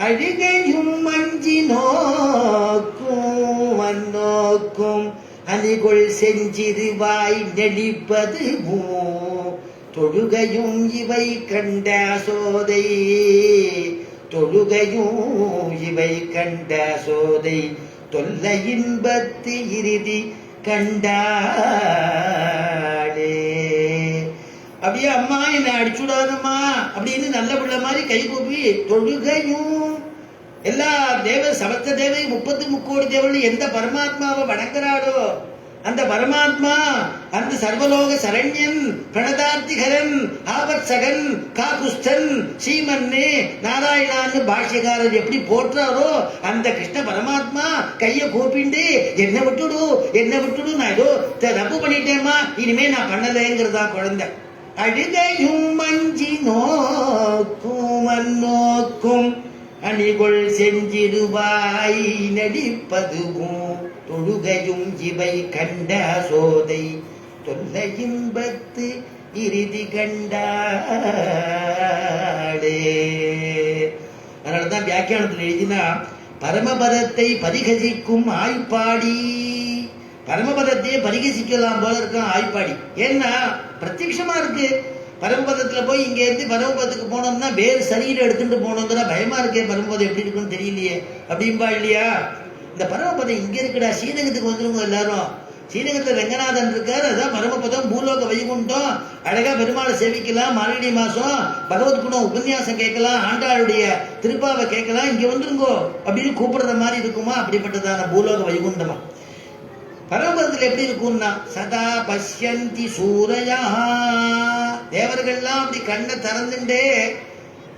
அழுகையும் அஞ்சி நோக்கும் அந்நோக்கும். அணிகொள் செஞ்சிருவாய் நெளிப்பது தொழுகையும் இவை கண்ட சோதை, தொழுகையும் இவை கண்ட சோதை. தொல்லை இன்பத்து இறுதி கண்டாளே. அப்படியே அம்மா என்னை அடிச்சுடாதம்மா அப்படின்னு நல்ல பிள்ளை மாதிரி கை கூப்பி தொழுகையும். எல்லா தேவ சமஸ்த தேவை 33 கோடி தேவர்கள் எந்த பரமாத்மாவை வணங்குறாளோ அந்த பரமாத்மா அந்த சர்வலோக சரண்யன் பிரணதார்த்திகரன் ஆபத்சகன் காகுஸ்தன் ஸ்ரீமன்னு நாராயணான்னு பாஷ்யக்காரர் எப்படி போற்றாரோ அந்த கிருஷ்ண பரமாத்மா கைய கூப்பிண்டு என்ன விட்டுடு நான் ஏதோ தப்பு பண்ணிட்டேமா இனிமே நான் பண்ணலைங்கிறதா குழந்தை. அழுகையும் மஞ்சி நோக்கும் அணிகொள் செஞ்சிடுவாய் நடிப்பதுவும் தொழுகையும் இவை கண்ட சோதை தொல்லையின்பத்து இறுதி கண்டாடே. அதனாலதான் வியாக்கியானத்தில் எழுதினா பரமபதத்தை பரிகசிக்கும் ஆய்ப்பாடி. பரமபதத்தையே பரிகசிக்கலாம் போல இருக்கான் ஆய்ப்பாடி. ஏன்னா பிரத்யட்சமா இருக்கு. பரமபதத்துல போய் இங்க இருந்து பரமபதத்துக்கு போனோம்னா வேறு சரீரம் எடுத்துட்டு போனோங்கிற பயமா இருக்கே, பரமபதம் எப்படி இருக்குன்னு தெரியலையே அப்படின்பா இல்லையா. இந்த பரமபதம் இங்க இருக்குடா, ஸ்ரீரங்கத்துக்கு வந்துருங்க எல்லாரும். ஸ்ரீரங்கத்துல ரங்கநாதன் இருக்காரு, அதான் பரமபதம் பூலோக வைகுண்டம். அழகா பெருமாளை சேவிக்கலாம், மார்கழி மாசம் பகவத் குணம் உபன்யாசம் கேட்கலாம், ஆண்டாளுடைய திருப்பாவை கேட்கலாம், இங்க வந்துருங்கோ அப்படின்னு கூப்பிடுற மாதிரி இருக்குமா. அப்படிப்பட்டதான பூலோக வைகுண்டமா. பரமபதத்தில் எப்படி இருக்கும்னா சதா பஷ்யந்தி சூரையா, தேவர்கள்லாம் அப்படி கண்ணை திறந்துட்டே,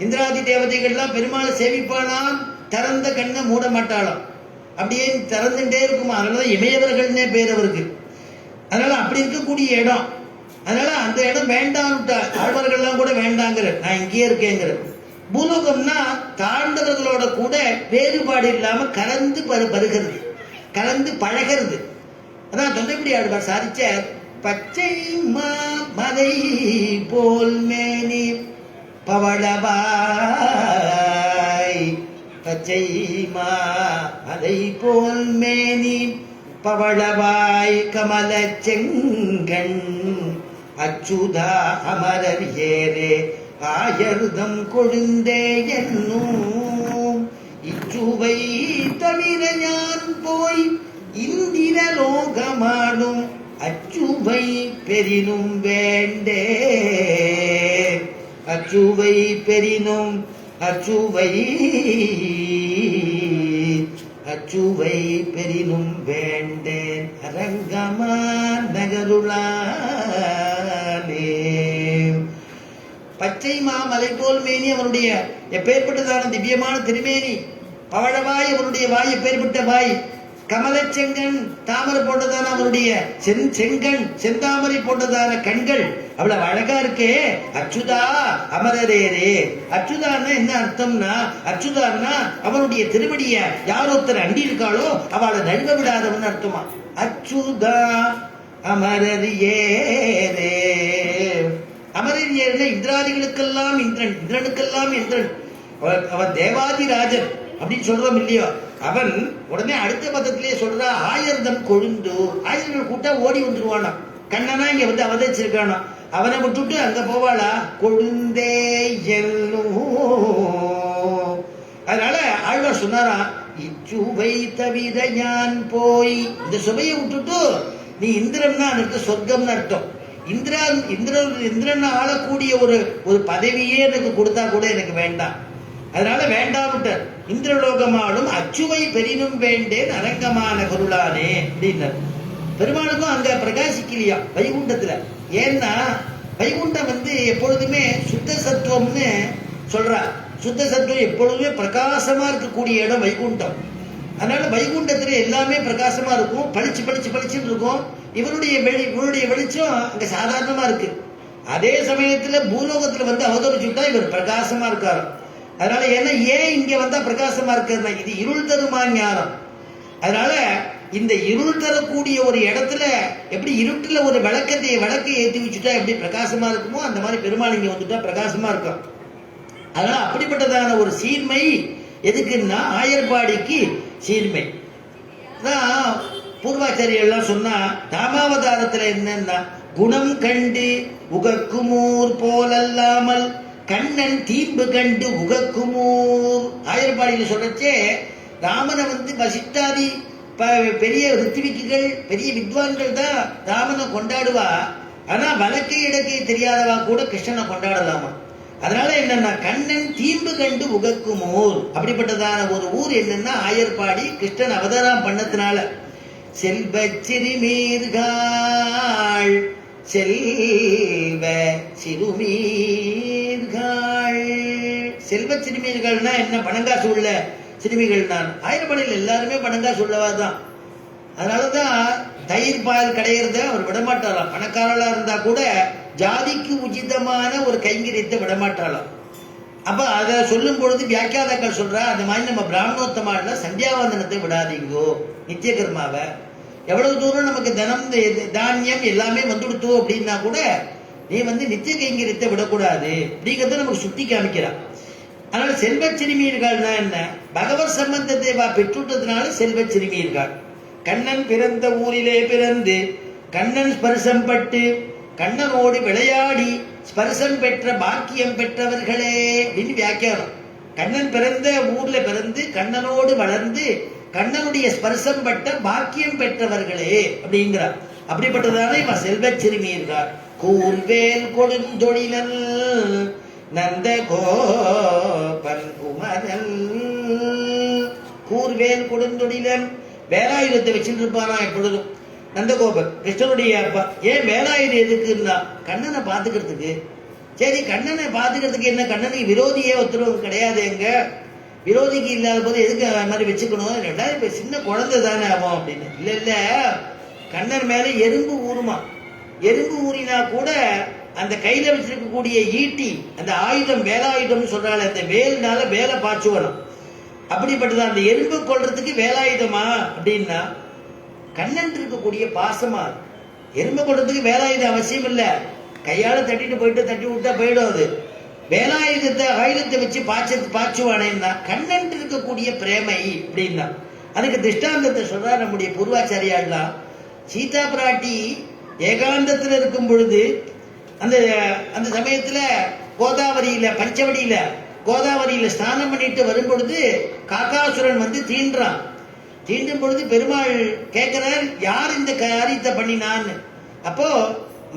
இந்திராதி தேவதைகள்லாம் பெருமாளை சேவிப்பானாம், திறந்த கண்ணை மூட மாட்டாளாம், அப்படியே திறந்துட்டே இருக்குமா. அதனாலதான் இமயவர்கள்னே பேர் அவருக்கு. அதனால அப்படி இருக்கக்கூடிய இடம். அதனால அந்த இடம் வேண்டாம்ட்டா ஆழ்வார்கள்லாம் கூட வேண்டாங்கிற, நான் இங்கேயே இருக்கேங்கிற. பூலோகம்னா தாழ்ந்தவர்களோட கூட வேறுபாடு இல்லாம கலந்து பருகிறது, கலந்து பழகிறது. அதான் தொண்டைக்குடி ஆழ்வார் சாதிச்ச பச்சை மலை போல் மேனி பவளவாய், பச்சை மலை போல் மேனி பவளவாய் கமல செங்கண் அச்சுதா அமரர் ஏரே ஆயர்தம் கொழுந்தே என்னும் இச்சுவை தவிர ஞான் போய் இந்திர லோகமாடும் அச்சுவை பெரினும் வேண்டே. அச்சுவை பெரினும் அச்சுவை பெரினும் வேண்டேன் அரங்கமா நகருளாலே. பச்சை மாமலை போல் மேனி அவனுடைய எப்பேற்பட்டதான திவ்யமான திருமேனி, பவழவாய் அவனுடைய வாய் எப்பேற்பட்ட வாய், கமலச்செங்கன் தாமரை போன்றதான அவருடைய செங்கண் செந்தாமரை போன்றதான கண்கள் அவ்வளவு அழகா இருக்கே. அச்சுதா அமரரேரே. அச்சுதான்னா என்ன அர்த்தம்னா, அச்சுதான்னா அவனுடைய திருவடிய யார் ஒருத்தர் அண்டி இருக்காளோ அவளை நழுவ விடாதவன் அர்த்தமா. அச்சுதா அமரர் ஏரே. அமரர் ஏரே இந்திராதிகளுக்கெல்லாம் இந்திரன், இந்திரனுக்கெல்லாம் இந்திரன். அவன் தேவாதிராஜன் அப்படின்னு சொல்றோம் இல்லையோ. அவன் உடனே அடுத்த பதத்திலேயே சொல்றா ஆயர்தம் கொழுந்து. ஆயிரங்கள் கூட்டா ஓடி வந்துருவானா. கண்ணனா இங்க வந்து அவதரிச்சிருக்கானா, அவனை விட்டுட்டு அங்க போவாளா கொழுந்தே எல்லும். அதனால ஆழ்வார் சொன்னாரா இச்சுவை தவிர ஞான் போய், இந்த சுவையை விட்டுட்டு நீ இந்திரன்னா அர்த்தம் சொர்க்கம்னு அர்த்தம். இந்திரன் ஆளக்கூடிய ஒரு பதவியே எனக்கு கொடுத்தா கூட எனக்கு வேண்டாம். அதனால வேண்டாம்ட்டார். இந்திரலோகமாடும் அச்சுவை பெரினும் வேண்டேன் அரங்கமான பொருளானே அப்படின்னார். பெருமாளுக்கும் அங்க பிரகாசிக்கலையா வைகுண்டத்துல. ஏன்னா வைகுண்டம் வந்து எப்பொழுதுமே சுத்த சத்துவம்னு சொல்றா. சுத்த சத்துவம் எப்பொழுதுமே பிரகாசமா இருக்கக்கூடிய இடம் வைகுண்டம். அதனால வைகுண்டத்துல எல்லாமே பிரகாசமா இருக்கும், பளிச்சு பளிச்சுன்னு இருக்கும். இவருடைய வெளிச்சம் அங்க சாதாரணமா இருக்கு. அதே சமயத்துல பூலோகத்துல வந்து அவதரிச்சுட்டா இவர் பிரகாசமா இருக்காரு. அதனால ஏன் இங்க வந்தா பிரகாசமா இருக்கிறது, இது இருள் தருமா ஞானம். அதனால இந்த இருள் தரக்கூடிய ஒரு இடத்துல எப்படி இருட்டுல ஒரு விளக்கை ஏற்றி வச்சுட்டா எப்படி பிரகாசமா இருக்குமோ அந்த மாதிரி பெருமாள் இங்க வந்துட்டா பிரகாசமா இருக்கும். அதனால அப்படிப்பட்டதான ஒரு சீர்மை எதுக்குன்னா ஆயர்பாடிக்கு சீர்மை தான். பூர்வாச்சாரியெல்லாம் சொன்னா ராமாவதாரத்துல என்னன்னா குணம் கண்டு உகக்குமூர் போலல்லாமல் கண்ணன் தீம்பு கண்டு உகக்குமூர். ஆயர்பாடியில சொல்லச்சே ராமனை வந்து வசிஷ்டாதி பெரிய ரித்விக்குகள் பெரிய வித்வான்கள் தான் ராமனை கொண்டாடுவா. ஆனா வழக்கை இடக்கை தெரியாதவா கூட கிருஷ்ணனை கொண்டாடலாமா. அதனால என்னன்னா கண்ணன் தீம்பு கண்டு உகக்குமூர் அப்படிப்பட்டதான ஒரு ஊர் என்னன்னா ஆயர்பாடி. கிருஷ்ணன் அவதாரம் பண்ணதுனால செல்வ சிறுமீர்கள் செல்வ சிறுமீர்கள். செல்வ சிறுமீர்கள்னா என்ன? பணங்காசு உள்ள சிறுமிகள் தான். ஆயிரப்படையில் எல்லாருமே பணங்காசு உள்ளவா தான். அதனாலதான் தயிர் பால் கடையிறத அவர் விடமாட்டாராம். பணக்காரலா இருந்தா கூட ஜாதிக்கு உச்சிதமான ஒரு கைங்கரியத்தை விடமாட்டாளாம். அப்ப அதை சொல்லும் பொழுது வியாக்கியாதாக்கள் சொல்றா, அந்த மாதிரி நம்ம பிராமணோத்தமான சந்தியாவந்தனத்தை விடாதீங்கோ, நித்திய கர்மாவை. எவ்வளவு தூரம் நமக்கு தனம் தானியம் எல்லாமே வந்துடுத்தோம் அப்படின்னா கூட நீ நித்திய கைங்கரியத்தை விடக்கூடாது அப்படிங்கிறத நமக்கு சுட்டி காமிக்கிறான். அதனால செல்வ சிறுமியர்கள்னா என்ன? பகவத் சம்பந்தத்தை பெற்றுட்டதுனால செல்வ சிறுமியர்கள். கண்ணன் பிறந்த ஊரிலே பிறந்து கண்ணன் ஸ்பர்சம் பட்டு கண்ணனோடு விளையாடி ஸ்பர்சம் பெற்ற பாக்கியம் பெற்றவர்களே அப்படின்னு வியாக்கியானம். கண்ணன் பிறந்த ஊர்ல பிறந்து கண்ணனோடு வளர்ந்து கண்ணனுடைய ஸ்பர்சம் பட்ட பாக்கியம் பெற்றவர்களே அப்படிங்கிறார். அப்படிப்பட்டதான இவன் செல்வ சிறுமியர்கள். கூர்வேல் கொடுந்தொழிலல் நந்த கோபன் குமரல். கூர்வேல் கொடுந்தொழிலன் வேலாயுதத்தை வச்சுட்டு இருப்பானா எப்பொழுதும். நந்தகோபன் கிருஷ்ணனுடைய அப்பா. ஏன் வேலாயுதம் எதுக்குன்னா கண்ணனை பாத்துக்கிறதுக்கு. சரி, கண்ணனை பாத்துக்கிறதுக்கு என்ன? கண்ணனுக்கு விரோதியே ஒருத்தர் கிடையாது. எங்க விரோதிக்கு இல்லாத போது எதுக்கு மாதிரி வச்சுக்கணும்? இப்ப சின்ன குழந்தை தானே ஆகும் அப்படின்னு. இல்ல இல்ல, கண்ணன் மேல எறும்பு ஊறுமா. எறும்பு ஊறினா கூட அந்த கையில வச்சிருக்கக்கூடிய ஈட்டி, அந்த ஆயுதம் வேலாயுதம்னு சொல்றாள், அந்த வேல்னால வேலை பாய்ச்சு வரும். அப்படிப்பட்டது அந்த எறும்பு கொள்றதுக்கு வேலாயுதமா அப்படின்னா கண்ணன் இருக்கக்கூடிய பாசமா. எறும்பு கொள்றதுக்கு வேலாயுதம் அவசியம் இல்ல, கையால தட்டிட்டு போயிட்டு தட்டி விட்டா போயிடும். அது வேலாயுதத்தை ஆயுதத்தை வச்சு பாய்ச்சுவானேன்னா கண்ணன் இருக்கக்கூடிய பிரேமை அப்படின்னா. அதுக்கு திருஷ்டாந்தத்தை சொல்றா நம்முடைய பூர்வாச்சாரியாலாம். சீதா பிராட்டி ஏகாந்தத்தில் இருக்கும் பொழுது அந்த அந்த சமயத்துல கோதாவரியில பஞ்சவடியில கோதாவரியில ஸ்நானம் பண்ணிட்டு வரும் பொழுது காக்காசுரன் தீண்டுறான். தீண்டும் பொழுது பெருமாள் கேட்கிறார், யார் இந்த காரியத்தை பண்ணினான்னு. அப்போ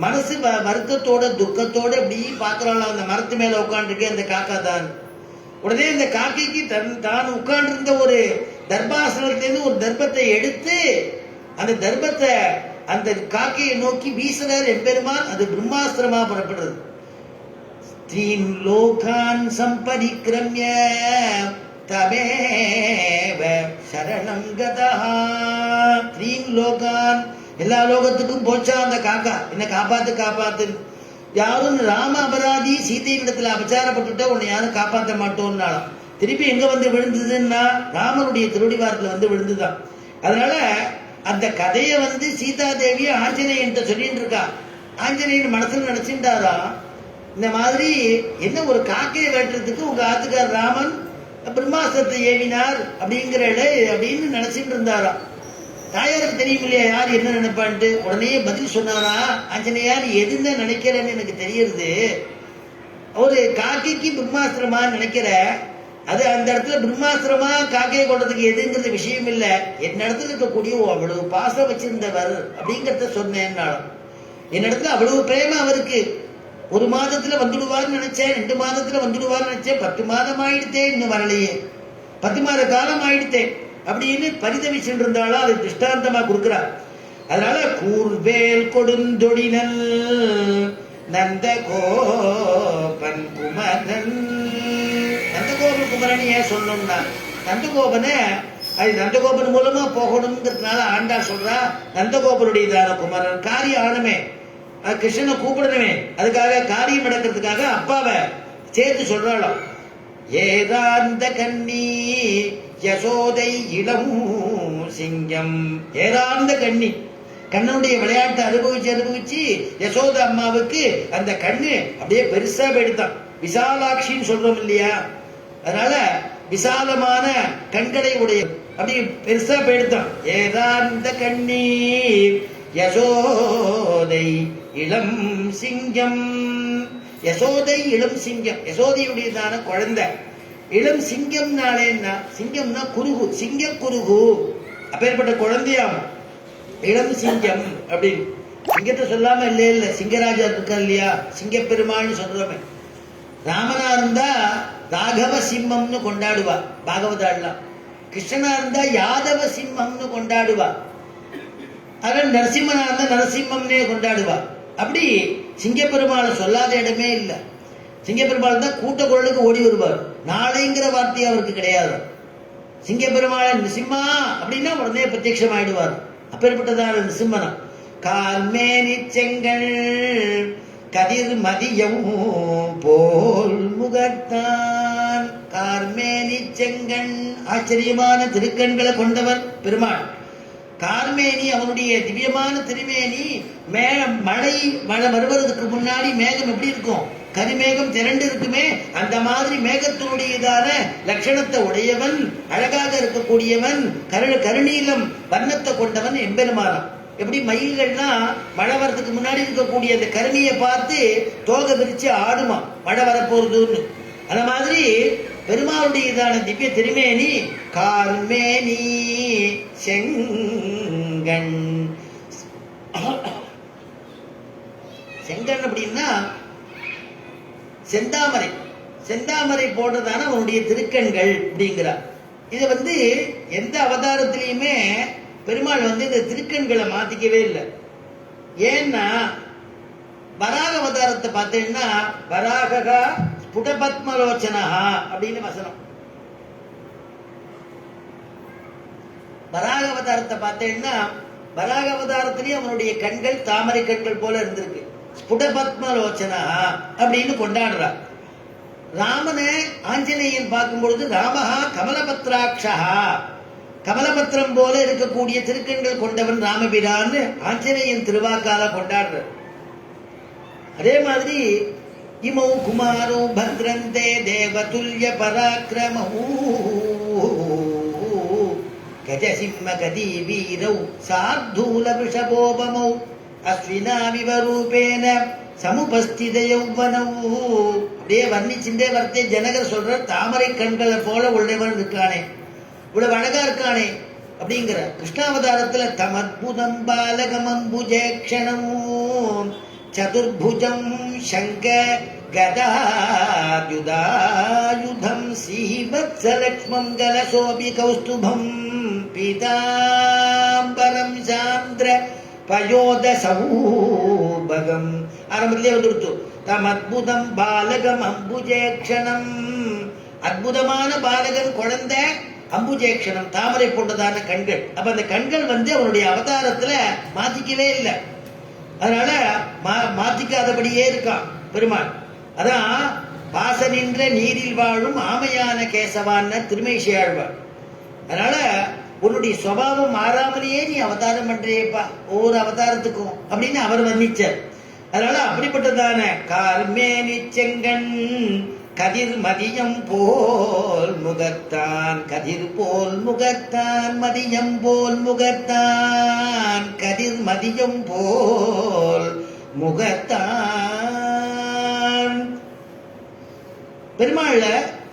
மனசு வருத்தத்தோட துக்கத்தோட அப்படி பாக்குறாள். அந்த மரத்து மேல உட்காந்துருக்கே அந்த காக்கா தான். உடனே அந்த காக்கைக்கு தான் உட்கார்ந்து இருந்த ஒரு தர்பாசனத்திலிருந்து ஒரு தர்பத்தை எடுத்து அந்த தர்பத்தை அந்த காக்கையை நோக்கி வீசுறார் எம்பெருமான். அது பிரம்மாஸ்திரமா புறப்படுறது. தீன் லோகான் சம்பரிக்ரம்ய தமேவ சரணம் கதா. தீன் லோகான், எல்லா லோகத்துக்கும் போச்சா அந்த காக்கா. என்ன காப்பாத்து. யாரும் ராம அபராதி சீதையின் இடத்துல அபச்சாரப்பட்டுட்டா உன்னை யாரும் காப்பாற்ற மாட்டோம்னாலும் திருப்பி எங்க விழுந்ததுன்னா ராமனுடைய திருடிவாரத்துல விழுந்துதான். அதனால அந்த கதையை சீதா தேவிய ஆஞ்சநேயன் சொல்லிட்டு இருக்கா. ஆஞ்சநேயன் மனசுல நினைச்சுட்டாரா, இந்த மாதிரி என்ன ஒரு காக்கையை வெட்டுறதுக்கு உங்க ஆத்துக்கார் ராமன் பிரம்மாஸ்திரத்தை ஏவினார் அப்படின்னு நினைச்சிட்டு இருந்தாராம். தாயாருக்கு தெரியும் இல்லையா யார் என்ன நினைப்பான்ட்டு. உடனே பதில் சொன்னாரா, ஆஞ்சநேயா நீ எதுன்னு நினைக்கிறேன்னு எனக்கு தெரியுது. ஒரு காக்கைக்கு பிரம்மாஸ்திரமா நினைக்கிற, அது அந்த இடத்துல பிரம்மாஸ்திரமா காக்கையை கொண்டதுக்கு எதுங்கிறது விஷயம் இல்ல, என் இடத்துல இருக்கக்கூடிய அவ்வளவு பாசம் வச்சிருந்தவர் அப்படிங்கறத சொன்னேன்னாலும். என் இடத்துல அவ்வளவு பிரேம அவருக்கு. 1 மாதத்துல வந்துடுவார்னு நினைச்சேன், 2 மாதத்துல வந்துடுவார்னு நினைச்சேன், 10 மாதம் ஆயிடுத்தே இன்னும் வரலையே, 10 மாத காலம் ஆயிடுத்தேன் அப்படின்னு பரிதவிச்சுட்டு இருந்தாலும் அது திருஷ்டாந்தமா கொடுக்கிறார். அதனால கூர்வேல் கொடுந்தொடினல் நந்த கோபன் குமரன். நந்தகோபன் குமரன் ஏன் சொல்லணும்னா நந்தகோபனை அது நந்தகோபன் மூலமா போகணுங்கிறதுனால ஆண்டா சொல்றா. நந்தகோபனுடையதான குமரன் காரியம் ஆனமே, கிருஷ்ணனை கூப்பிடணுமே, அதுக்காக காரியம் நடக்கிறதுக்காக அப்பாவை சேர்த்து சொல்றாளாம். ஏதாந்த கண்ணி யசோதை இளம் சிங்கம். ஏதாந்த கண்ணி, கண்ணனுடைய விளையாட்டை அனுபவிச்சு யசோத அம்மாவுக்கு அந்த கண்ணு அப்படியே பெருசா போயிடுதான். விசாலாட்சின்னு சொல்றோம் இல்லையா, அதனால விசாலமான கண்களை உடைய அப்படி பெருசா போயிடுதான். ஏதாந்த கண்ணி யசோதை இளம் சிங்கம். யசோதை இளம் சிங்கம், யசோதையுடையதான குழந்தை. இளம் சிங்கம்னாலேன்னா சிங்கம்னா குருகு, சிங்க குருகு அப்பேற்பட்ட குழந்தையாம் இளம் சிங்கம் அப்படின்னு. சிங்கத்தை சொல்லாம இல்ல, சிங்கராஜா இருக்கா இல்லையா, சிங்க பெருமாள்னு சொல்றோமே. ராமனா இருந்தா ராகவ சிம்மம்னு கொண்டாடுவா பாகவதாள்லாம். கிருஷ்ணனா இருந்தா யாதவ சிம்மம்னு கொண்டாடுவா. அதனால நரசிம்மனா இருந்தா நரசிம்மம்னே கொண்டாடுவா. அப்படி சிங்கப்பெருமாளை சொல்லாத இடமே இல்லை. சிங்கப்பெருமாள் தான் கூட்ட குரலுக்கு ஓடி வருவார். நாளைங்கிற வார்த்தை அவருக்கு கிடையாது. சிங்கப்பெருமாளை நிசிம்மா அப்படின்னா உடனே பிரத்யட்சம் ஆயிடுவார். அப்பேற்பட்டதான நிசிம்மனா. கால்மேனி செங்கல் கதிர் மதியம் போல் முகத்தான். கார்மேனி செங்கண் ஆச்சரியமான திருக்கண்களை கொண்டவர் பெருமாள். கார்மேனி அவனுடைய திவ்யமான திருமேனி. மழை வருவதற்கு முன்னாடி மேகம் எப்படி இருக்கும்? கரிமேகம் திரண்டு இருக்குமே, அந்த மாதிரி மேகத்தினுடையதான லட்சணத்தை உடையவன், அழகாக இருக்கக்கூடியவன், கருநீலம் வர்ணத்தை கொண்டவன் எம்பெருமானான். எப்படி மயில்கள்னா மழை வர்றதுக்கு முன்னாடி இருக்கக்கூடிய அந்த கருணியை பார்த்து தோகை விரிச்சு ஆடுமா மழை வரப்போறதுன்னு. அந்த மாதிரி பெருமாளுடையதான திவ்ய திருமேனி. கார்மேனி செங்கண். செங்கண் அப்படின்னா செந்தாமரை. செந்தாமரை போன்றதான அவனுடைய திருக்கண்கள் அப்படிங்கிறார். இது எந்த அவதாரத்திலையுமே பெருமாள் இந்த திருக்கண்களை மாத்திக்கவே இல்லை. ஏன்னா வராக அவதாரத்தை பார்த்தீங்கன்னா வராகா ஸ்புடபத்மலோச்சனா அப்படின்னு வசனம். வராக அவதாரத்தை பார்த்தீங்கன்னா வராக அவதாரத்திலேயே அவனுடைய கண்கள் தாமரை கண்கள் போல இருந்திருக்கு. ஸ்புடபத்மலோச்சனா அப்படின்னு கொண்டாடுறார். ராமனை ஆஞ்சநேயன் பார்க்கும் பொழுது ராமஹா கமலபத்ராட்சா, கமலபத்திரம் போல இருக்கக்கூடிய திருக்கண்கள் கொண்டவன் ராமபிரான்னு ஆஞ்சநேயன் திருவாக்கால கொண்டாடுற. அதே மாதிரி இமௌ குமாரோ பத்ரந்தே தேவதுல்ய பராக்கிரமௌ கஜசிம்ம கதி வீரௌ சார்தூல விஷபோபமௌ அஸ்வினாவிவ ரூபேன சமுபஸ்தித யௌவனௌ. அப்படியே வர்ணிச்சுட்டே வரத்தே ஜனகர் சொல்ற தாமரை கண்களை போல உள்ளவன் இருக்கானே, இவ்வளவு அழகா இருக்கானே அப்படிங்கிற. கிருஷ்ணாவதாரத்துல தமத்புதம் பாலகமம்புஜேக்ஷணம் சதுர்புஜம் சங்க கதாயுதாயுதம் சீவத்ஸலக்ஷ்மம் கலசோபி கௌஸ்துபம் பீதாம்பரம் சாந்திர பயோத சௌபகம். ஆரம்பத்திலே வந்துடுத்து தமத்புதம் பாலகம் அம்புஜேக்ஷணம். அற்புதமான பாலகன் குழந்தை, அம்புஜேக்ஷணம் தாமரை போன்றதான கண்கள். அப்ப அந்த கண்கள் அவனுடைய அவதாரத்துல மாத்திக்கவே இல்லை. அதனால மாத்திக்காதபடியே இருக்கான் பெருமாள். அதான் பாசனின்ற நீரில் வாழும் ஆமையான கேசவான்னு திருமேசியாழ்வார். அதனால உன்னுடைய சுபாவம் மாறாமலேயே நீ அவதாரம் பண்றியப்பா ஒவ்வொரு அவதாரத்துக்கும் அப்படின்னு அவர் வர்ணிச்சார். அதனால அப்படிப்பட்டதான கார்மேனி செங்கண் கதிர் மதியம் போல் முகத்தான். கதிர் போல் முகத்தான் மதியம் போல் முகத்தான். கதிர் மதியம் போல் முகத்தான்.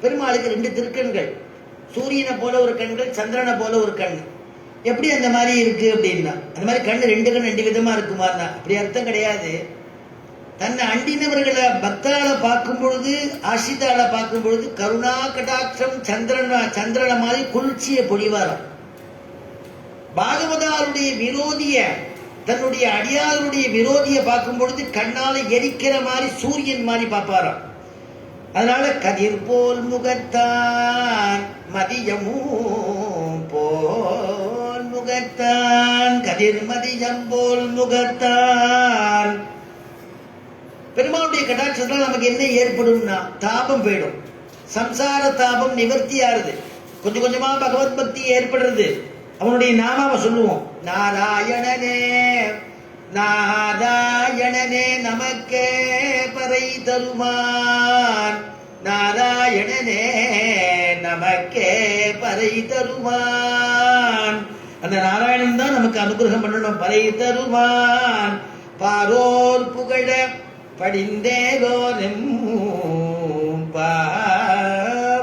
பெருமாளுக்கு 2 திருக்கண்கள். சூரியனை போல ஒரு கண்கள், சந்திரனை போல ஒரு கண். எப்படி அந்த மாதிரி இருக்கு அப்படின்னா, அந்த மாதிரி கண்ணு 2 கண் 2 விதமா இருக்குமான்னா அப்படி அர்த்தம் கிடையாது. தன்னை அண்டினவர்களை பக்தால பார்க்கும் பொழுது, ஆசிதால பார்க்கும் பொழுது கருணா கடாட்சம் சந்திரனை மாதிரி குளிர்ச்சியை பொழிவாராம். பாகவதாருடைய விரோதிய, தன்னுடைய அடியாருடைய விரோதிய பார்க்கும் பொழுது கண்ணால எரிக்கிற மாதிரி சூரியன் மாதிரி பார்ப்பாராம். அதனால கதிர் போல் முகத்தான் மதியமும் போல் முகத்தான். கதிர் மதியம் போல் முகத்தான். பெருமாளுடைய கடாட்சத்தால் நமக்கு என்ன ஏற்படும்னா தாபம் போயிடும். சம்சார தாபம் நிவர்த்தி ஆறுது. கொஞ்சம் கொஞ்சமா பகவத் பக்தி ஏற்படுறது. அவனுடைய நாமாவை சொல்லுவோம். நாராயணனே நாராயணனே நமக்கே பறை தருவான். நாராயணனே நமக்கே பறை தருவான். அந்த நாராயணன் தான் நமக்கு அனுகிரகம் பண்ணணும். பறை தருவான். பாரோர் புகழ படிந்தேகோரும் பாவாய்.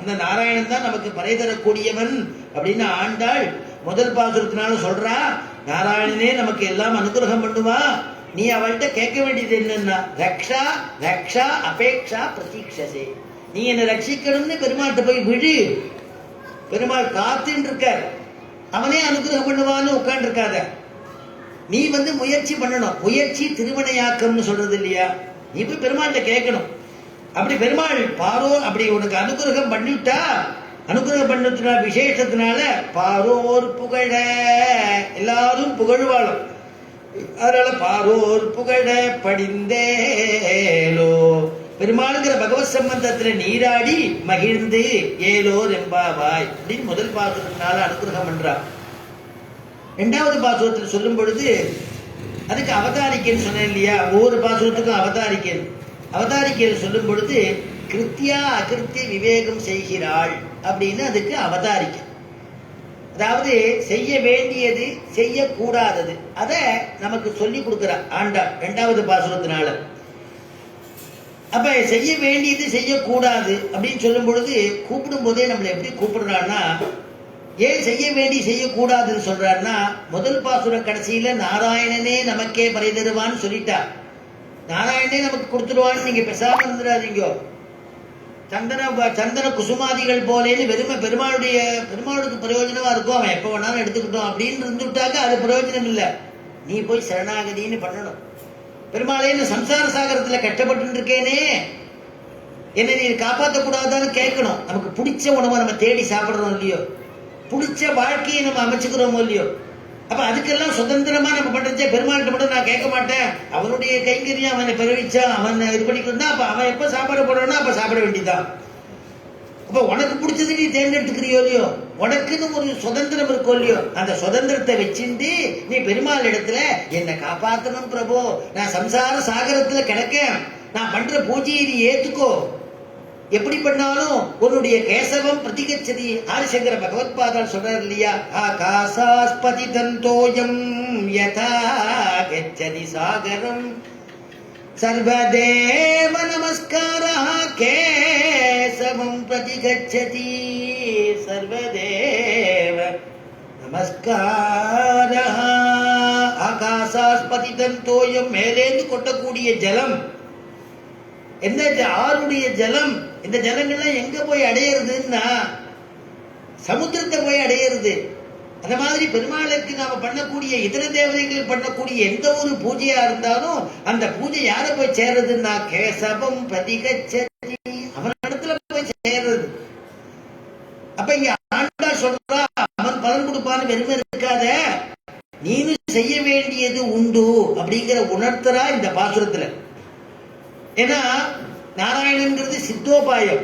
அந்த நாராயணன் தான் நமக்கு பறை தரக்கூடியவன் அப்படின்னு ஆண்டாள் முதல் பாசுரத்தினால சொல்றா. நாராயணனே நமக்கு எல்லாம் அனுகிரகம் பண்ணுவா. நீ அவள்கிட்ட கேட்க வேண்டியது என்னன்னா ரக்ஷா ரக்ஷா அபேக்ஷா பிரதீட்சசே. நீ என்னை ரட்சிக்கணும்னு பெருமாள்கிட்ட போய் விழு. பெருமாள் காத்துன்னு இருக்கார். அவனே அனுகிரகம் பண்ணுவான்னு உட்கார்ந்து இருக்காத. நீ முயற்சி பண்ணணும். முயற்சி திருவினையாக்கம்னு சொல்றது இல்லையா? நீ போய் பெருமாள்கிட்ட கேட்கணும். அப்படி பெருமாள் பாரோ அப்படி உனக்கு அனுகிரகம் பண்ணிட்டா, அனுகிரகம் பண்ண விசேஷத்தினால பாரோர் புகழ எல்லாரும் புகழ்வாளும். அதனால பாரோர் புகழ படிந்தேலோ, பெருமாளுங்கிற பகவத் சம்பந்தத்துல நீராடி மகிழ்ந்து ஏலோ ரெம்பாவாய் அப்படின்னு முதல் பாசுரத்தினால அனுகிரகம் பண்றா. இரண்டாவது பாசுரத்தில் சொல்லும் பொழுது அதுக்கு அவதாரிக்கைன்னு சொன்னேன் இல்லையா? ஒவ்வொரு பாசுரத்துக்கும் அவதாரிக்கையில் சொல்லும் பொழுது கிருத்தியா அகிருத்திய விவேகம் செய்கிறாள் அப்படின்னு அதுக்கு அவதாரிக்கை. அதாவது செய்ய வேண்டியது செய்யக்கூடாதது அதை நமக்கு சொல்லி கொடுக்கிற ஆண்டா இரண்டாவது பாசுரத்தினால. அப்ப செய்ய வேண்டியது செய்யக்கூடாது அப்படின்னு சொல்லும் பொழுது கூப்பிடும் போதே நம்மளை எப்படி கூப்பிடுறான்னா, ஏன் செய்ய வேண்டி செய்யக்கூடாதுன்னு சொல்றாருன்னா, முதல் பாசுரம் கடைசியில நாராயணனே நமக்கே பறை தருவான்னு சொல்லிட்டா. நாராயணனே நமக்கு கொடுத்துருவான்னு நீங்க பேசாம இருந்துடாதீங்க. சந்தன குசுமாதிகள் போலேன்னு வெறுமை பெருமாளுக்கு பிரயோஜனமா இருக்கும், அவன் எப்ப வேணாலும் எடுத்துக்கிட்டோம் அப்படின்னு இருந்துட்டாக்க அது பிரயோஜனம் இல்லை. நீ போய் சரணாகதின்னு பண்ணணும். பெருமாளேன்னு சம்சார சாகரத்துல கஷ்டப்பட்டு இருக்கேனே, என்னை நீ காப்பாற்றக்கூடாதான்னு கேட்கணும். நமக்கு பிடிச்ச உணவை நம்ம தேடி சாப்பிடுறோம் இல்லையோ, பிடிச்ச வாழ்க்கையை நம்ம அமைச்சுக்கிறோமோ இல்லையோ, அப்ப அதுக்கெல்லாம் சுதந்திரமா நம்ம பண்றச்சே பெருமாள்கிட்ட மட்டும் நான் கேட்க மாட்டேன். அவனுடைய கைங்கரியம் அவனை பிறவிச்சா அவன் இது பண்ணிக்கிறா, அப்ப அவன் எப்ப சாப்பாடு போடுறானோ அப்ப சாப்பிட வேண்டியதான். அப்ப உனக்கு பிடிச்சது நீ தேர்ந்தெடுத்துக்கிறியோ இல்லையோ, உனக்குன்னு ஒரு சுதந்திரம் இருக்கோ இல்லையோ, அந்த சுதந்திரத்தை வச்சுட்டு நீ பெருமாள் இடத்துல என்னை காப்பாற்றணும் பிரபு, நான் சம்சார சாகரத்துல கிடக்க, நான் பண்ற பூஜையை நீ ஏத்துக்கோ, எப்படி பண்ணாலும் உன்னுடைய கேசவம் பிரதிகச்சதி. ஆதிசங்கர பகவத் பாதால் சொல்றார் இல்லையா, ஆகாசாஸ்பதி தந்தோயம் யதா கச்சதி சாகரம் சர்வதேவ நமஸ்காரா கேசவம் பிரதிகச்சதி சர்வதேவ நமஸ்காரா. ஆகாசாஸ்பதி தந்தோயம், மேலேந்து கொட்டக்கூடிய ஜலம். என்ன ஆறுடைய ஜலம்? இந்த ஜலங்கள்லாம் எங்க போய் அடையிறதுன்னா சமுத்திரத்தை போய் அடையிறது. அந்த மாதிரி பெருமாளுக்கு நாம பண்ணக்கூடிய இதர தேவதைகள் பண்ணக்கூடிய எந்த ஒரு பூஜையா இருந்தாலும் அந்த பூஜை யார போய் சேர்றதுன்னா கேசவம் பிரதிகச்சதி, அவனிடத்துல போய் சேர்றது. அப்ப இங்க ஆண்டா சொல்றா, அவன் பலன் கொடுப்பான்னு வெறுமை இருக்காத, நீனும் செய்ய வேண்டியது உண்டு அப்படிங்கிற உணர்த்தரா இந்த பாசுரத்துல. ஏன்னா நாராயணன்கிறது சித்தோபாயம்,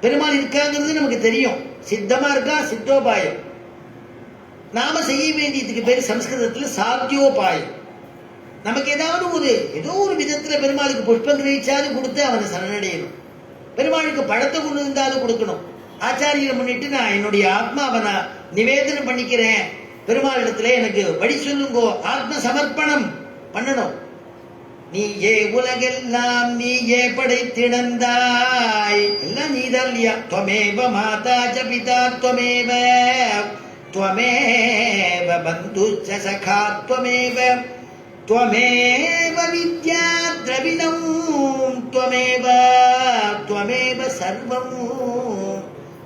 பெருமாள் இருக்காங்கிறது நமக்கு தெரியும், சித்தமா இருக்கா சித்தோபாயம். நாம செய்ய வேண்டியதுக்கு பேர் சம்ஸ்கிருதத்துல சாத்தியோபாயம். நமக்கு ஏதோ ஒரு விதத்துல பெருமாளுக்கு புஷ்பம் கிரகிச்சாலும் கொடுத்து அவனை சரணடையணும். பெருமாளுக்கு பழத்தை கொண்டு இருந்தாலும் கொடுக்கணும். ஆச்சாரியரை முன்னிட்டு நான் என்னுடைய ஆத்மாவை நான் நிவேதனம் பண்ணிக்கிறேன், பெருமாள் இடத்துல எனக்கு வழி சொல்லுங்கோ, ஆத்ம சமர்ப்பணம் பண்ணணும். நீயே உலகெல்லாம் நீயே படைத்திடந்தாய், எல்லாம் நீதான் இல்லையா? துவமேவ மாதா ச பிதா துவமேவ துவமேவ பந்துச்ச சகா துவமேவ துவமேவ வித்யா திரவிணம் துவமேவ துவமேவ சர்வம்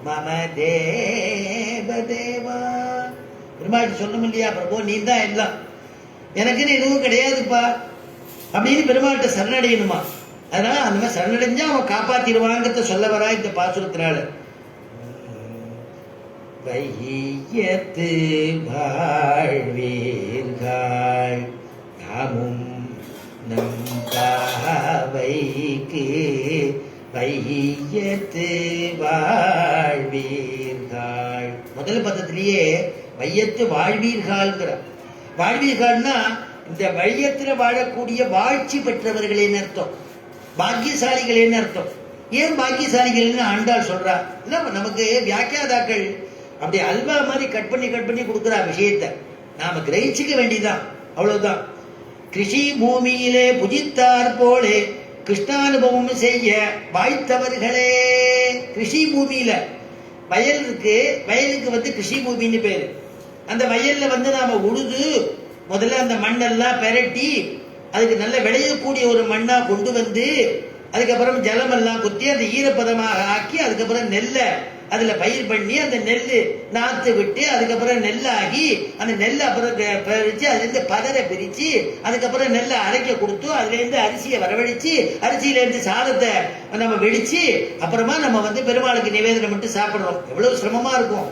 மம தேவ தேவா. பெருமாள் சொல்லணும் இல்லையா, பிரபு நீ தான் எல்லாம், எனக்குன்னு எதுவும் கிடையாதுப்பா அப்படின்னு பெருமாள்கிட்ட சரணடையணுமா. அதனால அந்த மாதிரி சரணடைஞ்சா அவன் காப்பாத்திடுவாங்கிறத சொல்ல வரா இந்த பாசுரத்தினால. வையத்து வாழ்வீர்கள் நாமும் நம் காவைக்கு வையத்து வாழ்வீர்கள். முதல் பதத்திலேயே வையத்து வாழ்வீர்கள்ங்கிற. வாழ்வீர்கள்னா இந்த வையத்துல வாழக்கூடிய வாழ்ச்சி பெற்றவர்களேன்னு அர்த்தம், பாக்கியசாலிகளேன்னு அர்த்தம். ஏன் பாக்கியசாலிகள்னு ஆண்டாள் சொல்றா? இல்ல நமக்கு வியாக்கியாதாக்கள் அப்படி அல்வா மாதிரி கட் பண்ணி கொடுக்குறா விஷயத்தை, நாம கிரகிச்சுக்க வேண்டியதான், அவ்வளவுதான். கிருஷி பூமியிலே புஜித்தார் போலே கிருஷ்ணானுபவம் செய்ய வாய்த்தவர்களே. கிருஷி பூமியில வயல் இருக்கு, வயலுக்கு கிருஷி பூமின்னு பேரு. அந்த வயல்ல நாம உழுது முதல்ல அந்த மண்ணெல்லாம் பெரட்டி அதுக்கு நல்ல விளையக்கூடிய ஒரு மண்ணா கொண்டு வந்து அதுக்கப்புறம் ஜலம் எல்லாம் குத்தி அந்த ஈரப்பதமாக ஆக்கி அதுக்கப்புறம் நெல்லை அதுல பயிர் பண்ணி அந்த நெல் நாத்து விட்டு அதுக்கப்புறம் நெல்லாகி அந்த நெல் அப்புறம் பறிச்சு அதுல இருந்து பதரை பிரிச்சு அதுக்கப்புறம் நெல்லை அரைக்க கொடுத்து அதுல இருந்து அரிசியை வரவழைச்சு அரிசியில இருந்து சாதத்தை நம்ம வெடிச்சு அப்புறமா நம்ம பெருமாளுக்கு நிவேதனம் மட்டும் சாப்பிடுறோம். எவ்வளவு சிரமமா இருக்கும்.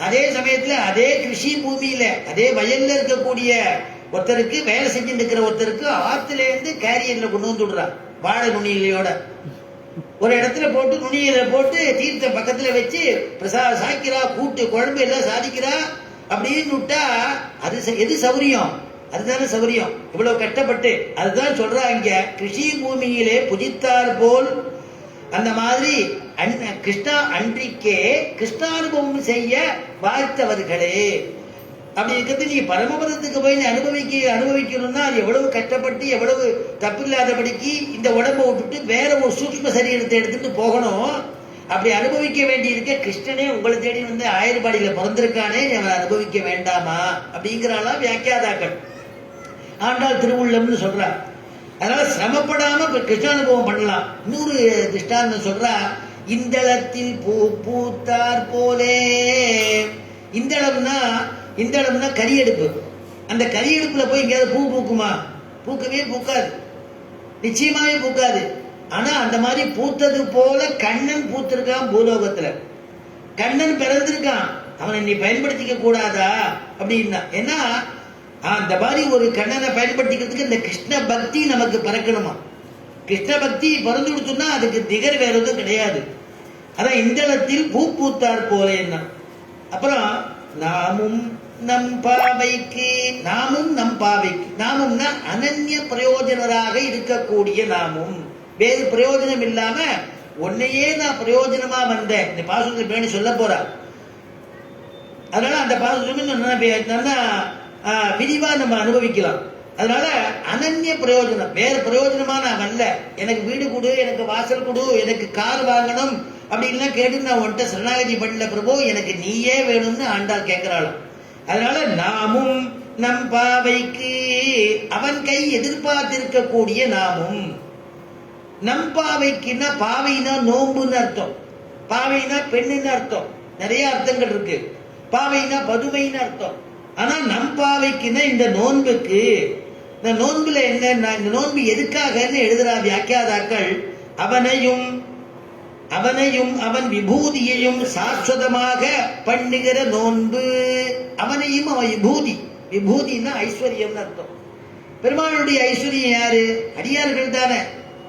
அதே சமயத்துல அதே கிருஷி பூமியில அதே வயல்ல இருக்கக்கூடிய ஒருத்தருக்கு வேலை செஞ்சு இருக்கிற ஒருத்தருக்கு ஆத்துல இருந்து கேரியர்ல கொண்டு வந்து விடுறான் வாழை நுனியிலையோட ஒரு இடத்துல போட்டு நுனியில போட்டு தீர்த்த பக்கத்துல வச்சு பிரசாத சாய்க்கிறா கூட்டு குழம்பு எல்லாம் சாதிக்கிறா அப்படின்னு விட்டா அது எது சௌரியம்? அதுதானே சௌரியம். இவ்வளவு கஷ்டப்பட்டு அதுதான் சொல்றாங்க கிருஷி பூமியிலே புஜித்தார் போல் அந்த மாதிரி கிருஷ்ணா அன்றிக்கே கிருஷ்ணானுபவம் செய்ய வாழ்த்தவர்களே. அப்படி இருக்கிறது நீ பரமபதத்துக்கு போய் அனுபவிக்கணும்னா அது எவ்வளவு கஷ்டப்பட்டு எவ்வளவு தப்பில்லாதபடிக்கு இந்த உடம்பை விட்டுட்டு வேற ஒரு சூக்ஷ்ம சரீரத்தை எடுத்துட்டு போகணும். அப்படி அனுபவிக்க வேண்டி இருக்க கிருஷ்ணனே உங்களை தேடி ஆயிரபாடியில பிறந்திருக்கானே அவன் அனுபவிக்க வேண்டாமா அப்படிங்கிறாலாம் வியாக்கியாதாக்கள். ஆண்டாள் திருவுள்ளம்னு சொல்றார். அதனால சிரமப்படாம கிருஷ்ணானுபவம் பண்ணலாம். இன்னொரு திருஷ்டாந்தம் சொல்றா, இந்தளத்தில் பூ பூத்தார் போலே. இந்தளம்னா கரியடுப்பு. அந்த கரியடுப்புல போய் எங்கேயாவது பூ பூக்குமா? பூக்கவே பூக்காது, நிச்சயமாவே பூக்காது. ஆனா அந்த மாதிரி பூத்தது போல கண்ணன் பூத்திருக்கான் பூலோகத்துல. கண்ணன் பிறந்திருக்கான், அவனை நீ பயன்படுத்திக்க கூடாதா அப்படின்னா? ஏன்னா அந்த மாதிரி ஒரு கண்ணனை பயன்படுத்திக்கிறதுக்கு இந்த கிருஷ்ண பக்தி நமக்கு பிறக்கணுமா. கிருஷ்ண பக்தி பிறந்து கொடுத்தோம்னா அதுக்கு திகர் வேற எதுவும் கிடையாது. அதான் இந்தளத்தில் பூ பூத்தார் போல என்ன. அப்புறம் நாமும் நம் பாவைக்கு நாமும்னா அனன்ய பிரயோஜனராக இருக்கக்கூடிய நாமும் வேறு பிரயோஜனம் இல்லாம உன்னையே நான் பிரயோஜனமா வந்தேன் இந்த பாசுரத்தை பேணி சொல்ல போறா. அதனால அந்த பாசுரம் விரிவா நம்ம அனுபவிக்கலாம். அதனால அனன்ய பிரயோஜனம், வேற பிரயோஜனமா நான் வரல. எனக்கு வீடு கொடு, எனக்கு வாசல் கொடு, எனக்கு கார் வாங்கணும் அப்படின்லாம் கேட்டு நான் உன்கிட்ட சரணாகதி பண்ணல பிரபு, எனக்கு நீயே வேணும்னு ஆண்டாள் கேட்கிறாளாம். அதனால நாமும் நம் பாவைக்கு அவன் கை எதிர்பார்த்திருக்கக்கூடிய நாமும். நம் பாவைக்குன்னா பாவைனா நோம்புன்னு அர்த்தம், பாவைனா பெண்ணுன்னு அர்த்தம், நிறைய அர்த்தங்கள் இருக்கு. பாவைனா பதுமைன்னு அர்த்தம். ஆனா நம் பாவைக்குன்னா இந்த நோன்புக்கு, இந்த நோன்புல என்ன, இந்த நோன்பு எதுக்காகன்னு எழுதுறா வியாக்கியாதாக்கள். அவனையும் அவன் விபூதியையும் சாஸ்வதமாக பண்ணுகிற நோன்பு. அவனையும் அவன் விபூதினா ஐஸ்வர்யம்னு அர்த்தம். பெருமாளுடைய ஐஸ்வர்யம் யாரு? அடியார்கள் தானே.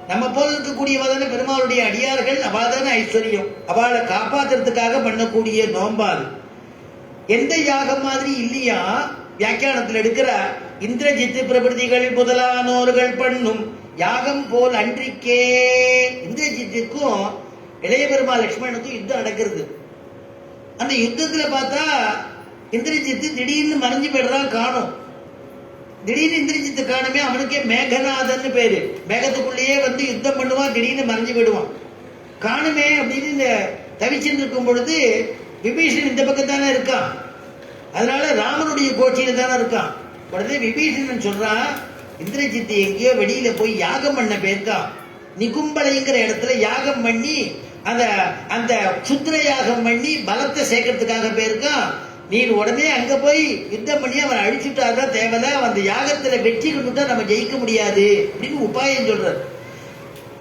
நம்ம போல இருக்கக்கூடியவ தானே பெருமாளுடைய அடியார்கள். அவள் தானே ஐஸ்வர்யம். அவளை காப்பாத்துறதுக்காக பண்ணக்கூடிய நோம்பாது. எந்த யாகம் மாதிரி இல்லையா? வியாக்கியானத்தில் எடுக்கிற இந்திரஜித்து பிரபதிகள் முதலானோர்கள் பண்ணும் யாகம் போல் அன்றிக்கே. இந்திரஜித்துக்கும் இளைய பெருமாள் லட்சுமணனுக்கும் யுத்தம் நடக்கிறது. அந்த யுத்தத்துல பார்த்தா இந்திரஜித்து திடீர்னு மறைஞ்சு போயிடுறான், காணும். திடீர்னு இந்திரஜித்து காணுமே, அவனுக்கே மேகநாதன் பேரு. மேகத்துக்குள்ளேயே யுத்தம் பண்ணுவான், திடீர்னு மறைஞ்சு போயிடுவான். காணுமே அப்படின்னு இந்த தவிச்சுட்டு இருக்கும் பொழுது விபீஷன் இந்த பக்கம் தானே இருக்கான். அதனால ராமனுடைய கோட்சியில தானே இருக்கான். உடனே விபீஷணன் சொல்றான், இந்திரஜித்து எங்கேயோ வெளியில போய் யாகம் பண்ண போயிருக்கான். நிகும்பலைங்கிற இடத்துல யாகம் பண்ணி அந்த சுத்திர யாகம் பண்ணி பலத்தை சேர்க்கறதுக்காக போயிருக்கான். நீ உடனே அங்க போய் யுத்தம் பண்ணி அவன் அழிச்சுட்டாதான் தேவையில்ல, அந்த யாகத்துல வெற்றி கொண்டுட்டா நம்ம ஜெயிக்க முடியாது அப்படின்னு உபாயம் சொல்றார்.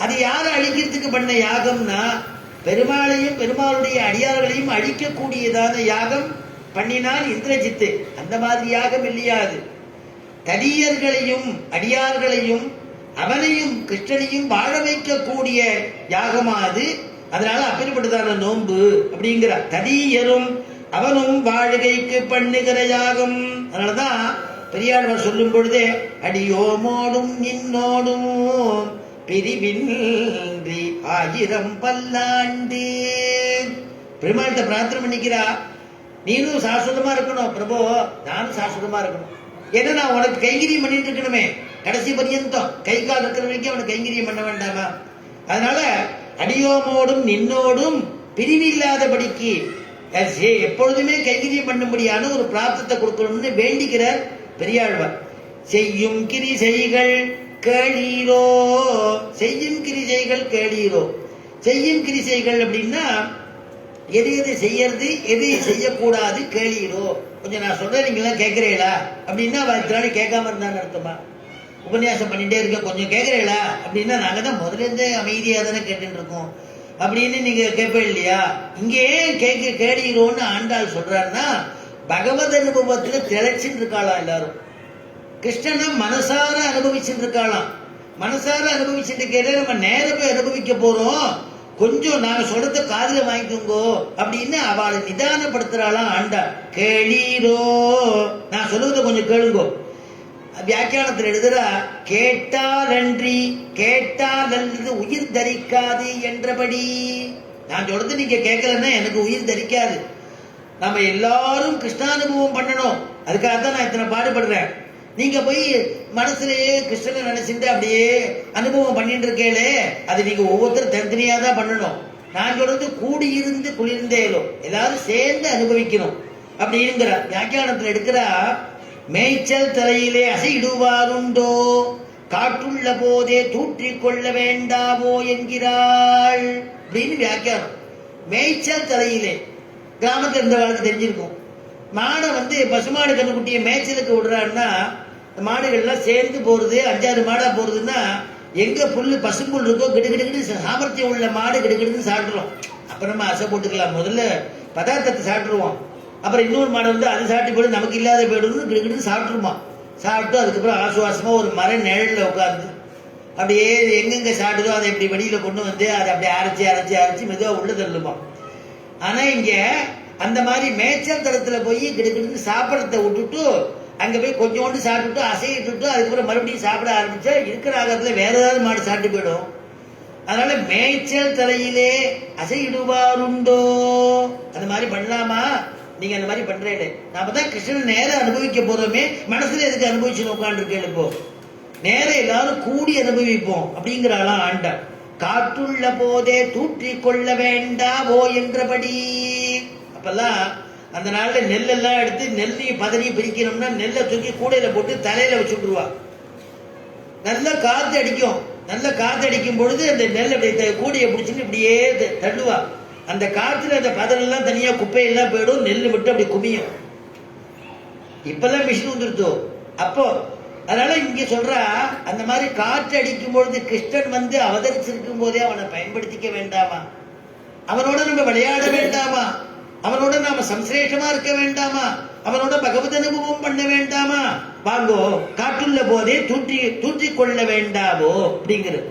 அது யாரை அழிக்கிறதுக்கு பண்ண யாகம்னா பெருமாளையும் பெருமாளுடைய அடியார்களையும் அழிக்கக்கூடியதான யாகம் பண்ணினால் இந்திரஜித்து. அந்த மாதிரி யாகம் இல்லையாது. தடியர்களையும் அடியார்களையும் அவனையும் கிருஷ்ணனையும் வாழ வைக்கக்கூடிய யாகமாது. அதனால அப்பேற்பட்டதான நோன்பு அப்படிங்கிறார். தடியரும் அவனும் வாழ்கைக்கு பண்ணுகிற யாகம். அதனாலதான் பெரியாழ்வார் சொல்லும் பொழுதே அடியோமோடும் நின்னோடும் பிரிவின்றி 1000 பல்லாண்டு. பெருமாள்கிட்ட பிரார்த்தனை பண்ணிக்கிறா, நீனும் சாஸ்வதமா இருக்கணும் பிரபு, நானும் சாஸ்வதமா இருக்கணும். ஏன்னா நான் உனக்கு கைங்கரியம் பண்ணிட்டு இருக்கணுமே, கடைசி பரியந்தம் கை கால் இருக்கிற வரைக்கும் அவனுக்கு கைங்கரியம் பண்ண வேண்டாமா? அதனால அடியோமோடும் நின்னோடும் பிரிவில்லாதபடிக்கு எப்பொழுதுமே கைங்கரியம் பண்ணும்படியான ஒரு பிரார்த்தத்தை கொடுக்கணும்னு வேண்டிக்கிறார் பெரியாழ்வார். செய்யும் கிரிசைகள் கேளீரோ, செய்யும் கிரிசைகள் கேளீரோ. செய்யும் கிரிசைகள் அப்படின்னா எது எது செய்யறது எது செய்யக்கூடாது கேளீரோ. கொஞ்சம் நான் சொல்றேன் நீங்க எல்லாம் கேட்கிறீங்களா அப்படின்னா அவ கேட்காம இருந்தான்னு அர்த்தமா? உபன்யாசம் பண்ணிட்டே இருக்க கொஞ்சம் கேட்கிறீங்களா அப்படின்னா நாங்க தான் முதல்ல இருந்தே அமைதியா தானே கேட்டுட்டு இருக்கோம் அப்படின்னு நீங்க கேட்ப இல்லையா? இங்கே கேளீரோன்னு ஆண்டாள் சொல்றாருன்னா பகவத் அனுபவத்துல திளைச்சின்னு இருக்காளாம் எல்லாரும். கிருஷ்ணனை மனசார அனுபவிச்சுட்டு இருக்காளாம். மனசார அனுபவிச்சுட்டு கேட்ட நம்ம நேர போய் அனுபவிக்க போறோம், கொஞ்சம் நாங்க சொல்றத காதுல வாங்கிக்கோங்கோ அப்படின்னு அவளை நிதானப்படுத்துறாளாம் ஆண்டாள். கேளீரோ, நான் சொல்றத கொஞ்சம் கேளுங்கோ. வியாக்கியானத்தில் எழுதுறா, கேட்டால் அன்றி கேட்டால் அல்லது உயிர் தரிக்காது என்றபடி. நான் சொல்றது நீங்க கேட்கலன்னா எனக்கு உயிர் தரிக்காது. நம்ம எல்லாரும் கிருஷ்ணானுபவம் பண்ணணும், அதுக்காகத்தான் நான் இத்தனை பாடுபடுறேன். நீங்க போய் மனசுலயே கிருஷ்ணனை நினைச்சுட்டு அப்படியே அனுபவம் பண்ணிட்டு இருக்கேளே, அது நீங்க ஒவ்வொருத்தரும் தனித்தனியா தான் பண்ணணும். நான் சொல்றது கூடியிருந்து குளிர்ந்தேலும் எல்லாரும் சேர்ந்து அனுபவிக்கணும் அப்படிங்கிற வியாக்கியானத்தில் எடுக்கிறா. மேய்ச்சல் தலையிலே அசையிடுவாருண்டோ, காற்றுள்ள போதே தூற்றிக் கொள்ள வேண்டாவோ என்கிறாள் அப்படின்னு வியாக்கியானம். மேய்ச்சல் தலையிலே கிராமத்தில் இருந்தவர்களுக்கு தெரிஞ்சிருக்கும். மாடை பசுமாடு கண்ணுக்குட்டியை மேய்ச்சலுக்கு விடுறாருன்னா மாடுகள்லாம் சேர்ந்து போறது, 5-6 மாடா போறதுன்னா எங்க புல்லு பசும்புல் இருக்கோ கிடுகிடுகிடு சாமர்த்தியம் உள்ள மாடு கிடுகிடுன்னு சாப்பிடுறோம். அப்புறமா அசை போட்டுக்கலாம், முதல்ல பதார்த்தத்தை சாப்பிட்டுருவோம். அப்புறம் இன்னொரு மாடு அது சாப்பிட்டு போயிடும், நமக்கு இல்லாத போயிடுன்னு கிடுகிடுன்னு சாப்பிட்டுருமா. சாப்பிட்டு அதுக்கப்புறம் ஆசுவாசமா ஒரு மர நிழல்ல உட்காந்து அப்படியே எங்கெங்க சாப்பிடுதோ அதை இப்படி வடியில கொண்டு வந்து அதை அப்படியே அரைச்சி அரைச்சி அரைச்சி மெதுவா உள்ள தள்ளுமா. ஆனா இங்க அந்த மாதிரி மேய்ச்சல் தளத்துல போய் கிடுகிடுன்னு சாப்பிடறத விட்டுட்டு அங்க போய் கொஞ்சோண்டு சாப்பிட்டுட்டு அசையிட்டு அதுக்கப்புறம் மறுபடியும் சாப்பிட ஆரம்பிச்சா இருக்கிற ஆகாரத்துல வேற ஏதாவது மாடு சாப்பிட்டு போயிடும். அதனால மேய்ச்சல் தலையிலே அசையிடுவாருண்டோ, அந்த மாதிரி பண்ணலாமா? நீங்க அந்த மாதிரி பண்றீங்க. நாம தான் கிருஷ்ணன் நேரம் அனுபவிக்க போறோமே, மனசுல எதுக்கு அனுபவிச்சு உட்காந்து இருக்கேன்? இப்போ நேரம் எல்லாரும் கூடி அனுபவிப்போம் அப்படிங்கிறாளாம் ஆண்டாள். காற்றுள்ள போதே தூற்றிக் கொள்ள வேண்டாவோ என்றபடி. அப்பெல்லாம் அந்த நாள்ல நெல்லெல்லாம் எடுத்து நெல்லையும் பதனியும் பிரிக்கணும்னா நெல்லை தூக்கி கூடையில போட்டு தலையில வச்சுட்டுருவா. நல்லா காத்து அடிக்கும். நல்லா காத்து அடிக்கும் பொழுது அந்த நெல் அப்படி கூடையை பிடிச்சின்னு இப்படியே தள்ளுவா. அந்த காத்துல அந்த பதனெல்லாம் தனியா குப்பையெல்லாம் போயிடும், நெல் விட்டு அப்படி குமியும். இப்பெல்லாம் மிஷின் வந்துருத்தோம் அப்போ. அதனால இங்க சொல்றா, அந்த மாதிரி காற்று அடிக்கும் பொழுது கிருஷ்ணன் அவதரிச்சிருக்கும் போதே அவனை பயன்படுத்திக்க வேண்டாமா? அவனோட நம்ம விளையாட வேண்டாமா? அவனோட நாம சம்சிரேஷமா இருக்க வேண்டாமா? அவனோட பகவத் அனுபவம் பண்ண வேண்டாமா? வாங்கோ, காற்றுள்ள போதே தூற்றிக் கொள்ள வேண்டாவோ அப்படிங்கிறது.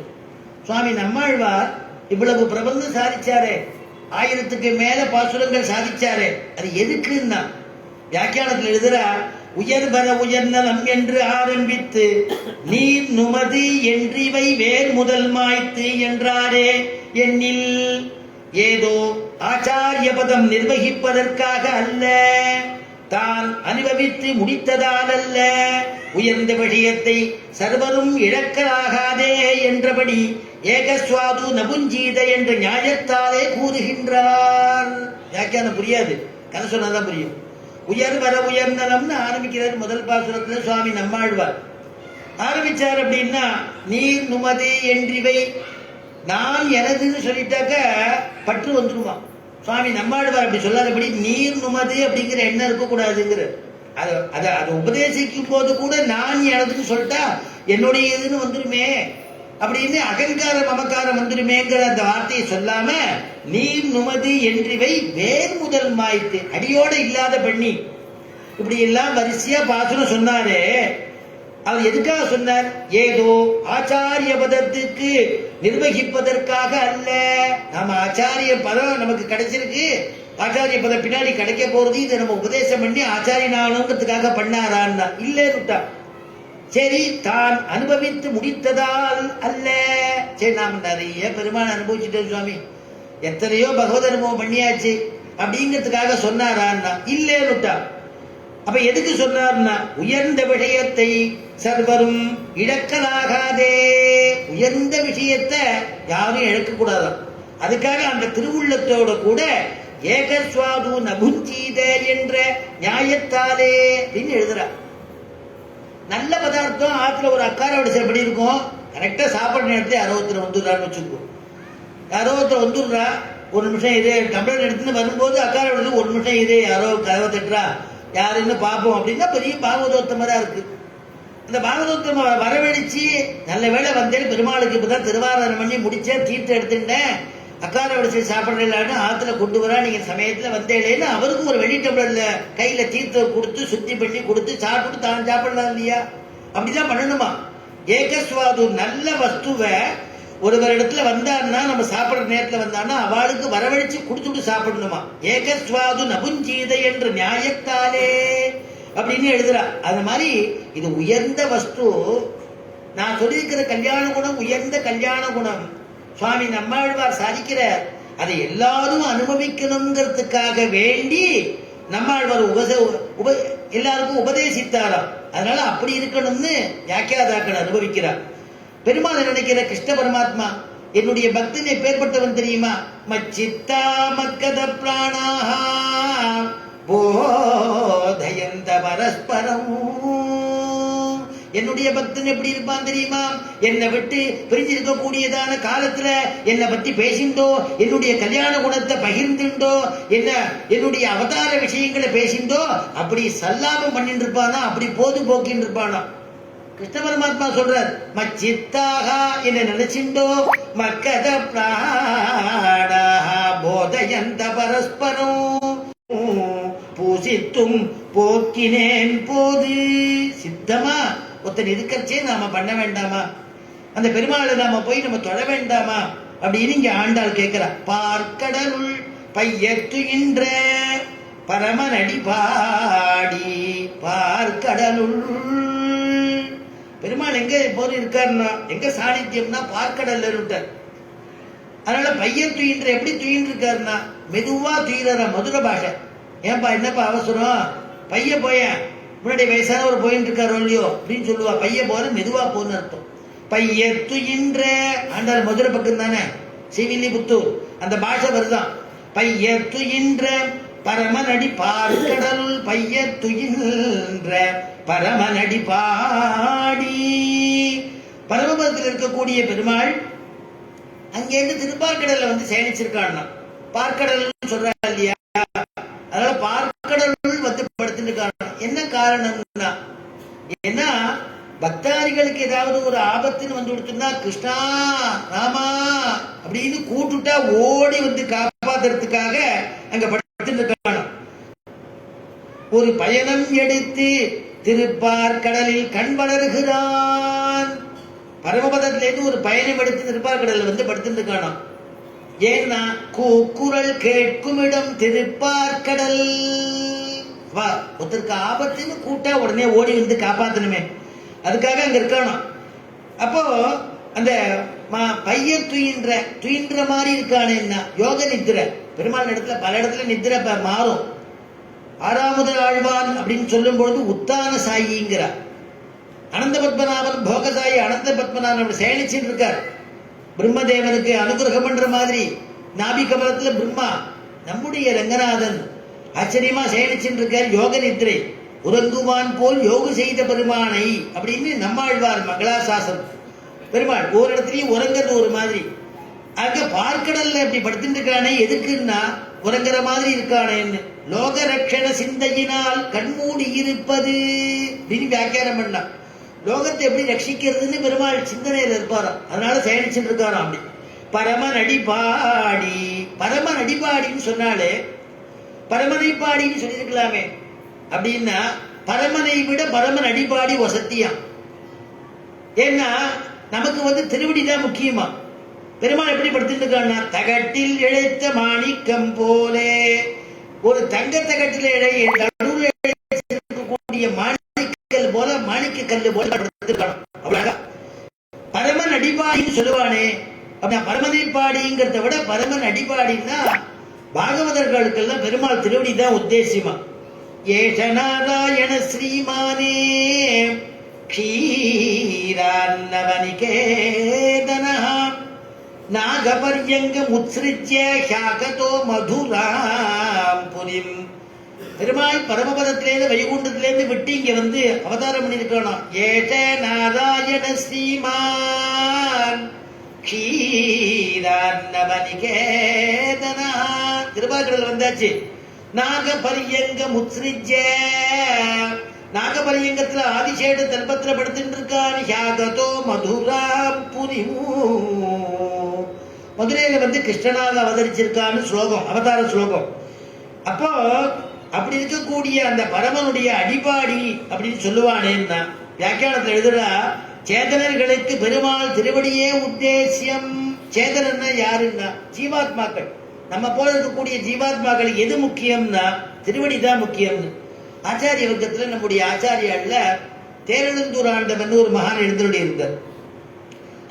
சுவாமி நம்மாழ்வார் இவ்வளவு பிரபந்தம் சாதிச்சாரே, 1000க்கு மேல பாசுரங்கள் சாதிச்சாரே, அது எதுக்குன்னா வியாக்கியானத்தில் எழுதுறா, உயர்வர உயர்நலம் என்று ஆரம்பித்து நீர் நுமது என்றிவை வேர் முதல் மாய்த்து என்றாரே எண்ணில், ஏதோ ஆச்சாரிய பதம் நிர்வகிப்பதற்காக அல்ல, தான் அனுபவித்து முடித்ததால் அல்ல, உயர்ந்த விஷயத்தை சர்வரும் இழக்கலாகாதே என்றபடி ஏகஸ்வாது நபுஞ்சீத என்ற நியாயத்தாலே கூறுகின்றார். வியாக்கியானம் புரியாது, கதை சொன்னாதான் புரியும். உயர்வர உயர்நலம்னு ஆரம்பிக்கிறார் முதல் பாசுரத்துல சுவாமி நம்மாழ்வார். ஆரம்பிச்சார் அப்படின்னா நீர் நுமது என்றிவை, நான் எனதுன்னு சொல்லிட்டாக்க பற்று வந்துருமா. சுவாமி நம்மாழ்வார் அப்படி சொல்லாதபடி நீர் நுமது அப்படிங்கிற எண்ணம் இருக்கக்கூடாதுங்கிற. அதை உபதேசிக்கும் போது கூட நான் எனதுன்னு சொல்லிட்டா என்னுடைய இதுன்னு வந்துருமே அப்படின்னு அகங்கார மமக்காரம் வந்துருமேங்கிற அந்த வார்த்தையை சொல்லாம நீர் நுமது என்றிவை வேர் முதல் மாய்த்து, அடியோட இல்லாத பண்ணி இப்படி எல்லாம் வரிசையா பாசுரம் சொன்னாரே. அவர் எதுக்காக சொன்னார்? ஏதோ ஆச்சாரிய பதத்துக்கு நிர்வகிப்பதற்காக அல்ல. நாம ஆச்சாரிய பதம் நமக்கு கிடைச்சிருக்கு, ஆச்சாரிய பதம் பின்னாடி கிடைக்க போறது, இதை நம்ம உபதேசம் பண்ணி ஆச்சாரியனானுங்கிறதுக்காக பண்ணாரான்னா இல்லைன்னு. சரி, தான் அனுபவித்து முடித்ததால் அல்ல. சரி, நாம் நிறைய பெருமான் அனுபவிச்சுட்டோம் சுவாமி, எத்தனையோ பகவத் அனுபவம் பண்ணியாச்சு அப்படிங்கிறதுக்காக சொன்னாரான்னா இல்லைன்னு. அப்ப எதுக்கு சொன்னார்னா உயர்ந்த விஷயத்தை சர்வரும் இழக்கலாகாதே. உயர்ந்த விஷயத்தை யாரும் இழக்க கூடாதான். அதுக்காக அந்த திருவுள்ளத்தோட கூட ஏகஸ்வாது நபுஞ்சீத என்ற நியாயத்தாலே அப்படின்னு எழுதுறா. நல்ல பதார்த்தம் ஆத்துல ஒரு அக்கார வடிசை எப்படி இருக்கும், கரெக்டா சாப்பிட்ற நேரத்துல யாரோ ஒருத்தர் வந்துடுறான்னு வச்சுக்கோ. யாரோ ஒருத்தர் வந்துடுறா, ஒரு நிமிஷம் இரு, டம்ளர் எடுத்துன்னு வரும்போது அக்கார விடுறது ஒரு நிமிஷம் இரு, யாரோ கதவை தட்டுறா, யாருன்னு பார்ப்போம் அப்படின்னா பெரிய பாகவதோத்தமரா இருக்கு. அந்த பாகவதோத்தம வரவழைச்சு நல்ல வேளை வந்தேன், பெருமாளுக்கு இப்பதான் திருவாராதனம் பண்ணி முடிச்சேன், தீர்த்தம் எடுத்துட்டேன், அக்கார வடிச்சு சாப்பிடலான்னு ஆத்துல கொண்டு வரா, நீங்க சமயத்துல வந்தேன்னு அவருக்கும் ஒரு வெள்ளி டம்ளர்ல கையில தீர்த்தம் கொடுத்து சுத்தி பண்ணி கொடுத்து சாப்பிட்டு தான் சாப்பிடலாம் இல்லையா? அப்படிதான் பண்ணணுமா? ஏகஸ்வாது நல்ல வஸ்துவை ஒருவர் இடத்துல வந்தாருன்னா, நம்ம சாப்பிடுற நேரத்துல வந்தான்னா அவளுக்கு வரவழைச்சு கொடுத்துட்டு சாப்பிடணுமா? ஏகஸ்வாது நபுஞ்சீதை என்ற நியாயத்தாலே அப்படின்னு எழுதுறா. அது மாதிரி இது உயர்ந்த வஸ்து. நான் சொல்லியிருக்கிற கல்யாண குணம் உயர்ந்த கல்யாண குணம். சுவாமி நம்மாழ்வார் சாதிக்கிற அதை எல்லாரும் அனுபவிக்கணுங்கிறதுக்காக வேண்டி நம்மாழ்வார் எல்லாருக்கும் உபதேசித்தாராம். அதனால அப்படி இருக்கணும்னு வியாக்கியாதாக்கள் அனுபவிக்கிறார். பெருமாள் நினைக்கிற கிருஷ்ண பரமாத்மா என்னுடைய பக்தனை பேர்பட்டவன் தெரியுமா? மச்சித்தா மக்கத பிராணாஹா போதயந்த பரஸ்பரம். என்னுடைய பக்தன் எப்படி இருப்பான் தெரியுமா? என்னை விட்டு பிரிஞ்சிருக்க கூடியதான காலத்துல என்னை பத்தி பேசிண்டோ, என்னுடைய கல்யாண குணத்தை பகிர்ந்துண்டோ, என்னுடைய அவதார விஷயங்களை பேசிண்டோ, அப்படி சல்லாபம் பண்ணிட்டு இருப்பானா, அப்படி போது போக்கின்னு இருப்பானா. கிருஷ்ண பரமாத்மா சொல்றார், மச்சித்தாக என்ன நினைச்சிண்டோ மக்கத பிராணா போதயந்த பரஸ்பரம் பூசித்தும் போக்கினேன் போது. சித்தமா ஒருத்தன் இருக்கிறச்சே நாம பண்ண வேண்டாமா? அந்த பெருமாளை நாம போய் நம்ம தொழ வேண்டாமா அப்படின்னு இங்க ஆண்டாள் கேட்கிறா. பார்க்கடலுள் பையத்துகின்ற பரமனடி பாடி பார்க்கடலுள். பெருமாள் எங்க போது இருக்காருன்னா, எங்க சாநித்தியம்னா பார்க்கடல்ல இருக்கார். அதனால பையன் துயின்ற எப்படி துயின்று இருக்காருன்னா மெதுவா துயிற மதுர பாஷை. ஏன்பா என்னப்பா அவசரம், பைய போய முன்னாடி வயசானவர் போயிட்டு இருக்காரோ இல்லையோ அப்படின்னு சொல்லுவா. பைய போற மெதுவா போன்னு அர்த்தம். பைய துயின்ற ஆண்டாள் மதுரை பக்கம் தானே, சிவில்லிபுத்தூர், அந்த பாஷை வருதான். பைய துயின்ற பரமனடி பார்க்கடலுள் பைய துயின்ற பரமனடி பாடி. பரமபதத்தில் இருக்கக்கூடிய பெருமாள் அங்கேருந்து திருப்பார்க்கடல்ல வந்து சேனிச்சிருக்கான்னா பார்க்கடல் சொல்றா இல்லையா? அதனால பார்க்கடலுள் வந்து படுத்துருக்காங்க. என்ன காரணம்னா, ஏன்னா பக்தாரிகளுக்கு ஏதாவது ஒரு ஆபத்துன்னு வந்து கொடுத்துருந்தா கிருஷ்ணா ராமா அப்படின்னு கூட்டுட்டா ஓடி வந்து காப்பாத்துறதுக்காக அங்க படுத்துருக்காங்க. ஒரு பயணம் எடுத்து திருப்பார்க்கடலில் கண் வளர்கிறான். பரமபதத்திலேருந்து ஒரு பயணம் எடுத்து திருப்பார்க்கடலில் வந்து படுத்துருக்கானோ. ஏன்னா கூக்குரல் கேட்கும் இடம் திருப்பார்க்கடல். வா, ஒருத்தருக்கு ஆபத்துன்னு கூட்டா உடனே ஓடி வந்து காப்பாத்தணுமே, அதுக்காக அங்க இருக்கானோ. அப்போ அந்த பைய துயின்ற மாதிரி இருக்கானேன்னா யோக நித்திரை. பெருமாள் இடத்துல பல இடத்துல நித்திரை மாறும். ஆறாவது ஆழ்வான் அப்படின்னு சொல்லும் பொழுது உத்தான சாயிங்கிறார். அனந்த பத்மநாபன் போகசாயி அனந்த பத்மநாபன் சேனிச்சுட்டு இருக்கார். பிரம்மதேவனுக்கு அனுகிரகம் பண்ற மாதிரி நாபி கமலத்துல பிரம்மா நம்முடைய ரங்கநாதன் ஆச்சரியமா சேனிச்சுட்டு இருக்கார். யோக நித்திரை உறங்குவான் போல் யோகு செய்த பெருமானை அப்படின்னு நம்மாழ்வார் மங்களாசாசனம். பெருமாள் ஒரு இடத்துலயும் உறங்குறது ஒரு மாதிரி. அங்க பார்க்கடல்ல இப்படி படுத்துட்டு இருக்கானே எதுக்குன்னா உறங்குற மாதிரி இருக்கானேன்னு. லோக ரட்சண சிந்தையினால் கண்மூடி இருப்பது அப்படின்னு வியாக்கியானம் பண்ணலாம். லோகத்தை எப்படி ரட்சிக்கிறதுன்னு பெருமாள் சிந்தனையில இருப்பாராம். அதனால சேனிச்சுட்டு இருக்காராம். அப்படி பரமன் அடிபாடி. பரமன் அடிபாடின்னு சொன்னாலே பரமனைப்பாடின்னு சொல்லியிருக்கலாமே. அப்படின்னா பரமனை விட பரமன் அடிபாடி வசத்தியாம். ஏன்னா நமக்கு வந்து திருவடிதான் முக்கியமா. பெருமாள் எப்படி படுத்துட்டு இருக்கான்னா தகட்டில் இழைத்த மாணிக்கம் போலே. ஒரு தங்க தகட்டில் நடுவில் இருக்கக்கூடிய மாணிக்கல் போல மாணிக்க கல்லு போல படுத்திருக்கணும். அவ்வளவு பரமன் அடிபாடின்னு சொல்லுவானே. அப்படின்னா பரமனைப்பாடிங்கிறத விட பரமன் அடிபாடின்னா பாகவதர்களுக்கெல்லாம் பெருமாள் திருவடி தான் உத்தேசியமா. ஏஷ நாராயண ஸ்ரீமானே க்ஷீரான்னவனிகேதனஹ நாகபர்யங்கம் உத்ஸ்ருத்ய ஷாகதோ மதுராம் புரிம். பெருமாள் பரமபதத்திலேருந்து வைகுண்டத்திலேருந்து விட்டு இங்க வந்து அவதாரம் பண்ணிருக்கணும். ஏஷ நாராயண ஸ்ரீமான் க்ஷீரான்னவனிகேதனா. திருவாக்குறள் வந்தாச்சு. நாகபரியங்க முத்ரிஜ, நாகபரியங்கத்துல ஆதிசேடு தல்பத்துல படுத்துட்டு இருக்கான். யாகதோ மதுரா புரிமூ, மதுரையில வந்து கிருஷ்ணனாக அவதரிச்சிருக்கான்னு ஸ்லோகம், அவதார ஸ்லோகம். அப்போ அப்படி இருக்கக்கூடிய அந்த பரமனுடைய அடிபாடி அப்படின்னு சொல்லுவானேன்னா வியாக்கியானத்தில் எழுதுறா, சேதனர்களுக்கு பெருமாள் திருவடியே உத்தேசியம். சேதனன்னா யாருன்னா ஜீவாத்மாக்கள், நம்ம போல இருக்கக்கூடிய ஜீவாத்மாக்களுக்கு எது முக்கியம்னா திருவடி தான் முக்கியம்னு. ஆச்சாரிய வர்க்கத்துல நம்முடைய ஆச்சாரியால தேரெழுந்தூர் ஆண்டவன் ஒரு மகான் எழுந்தருடைய இருந்தார்.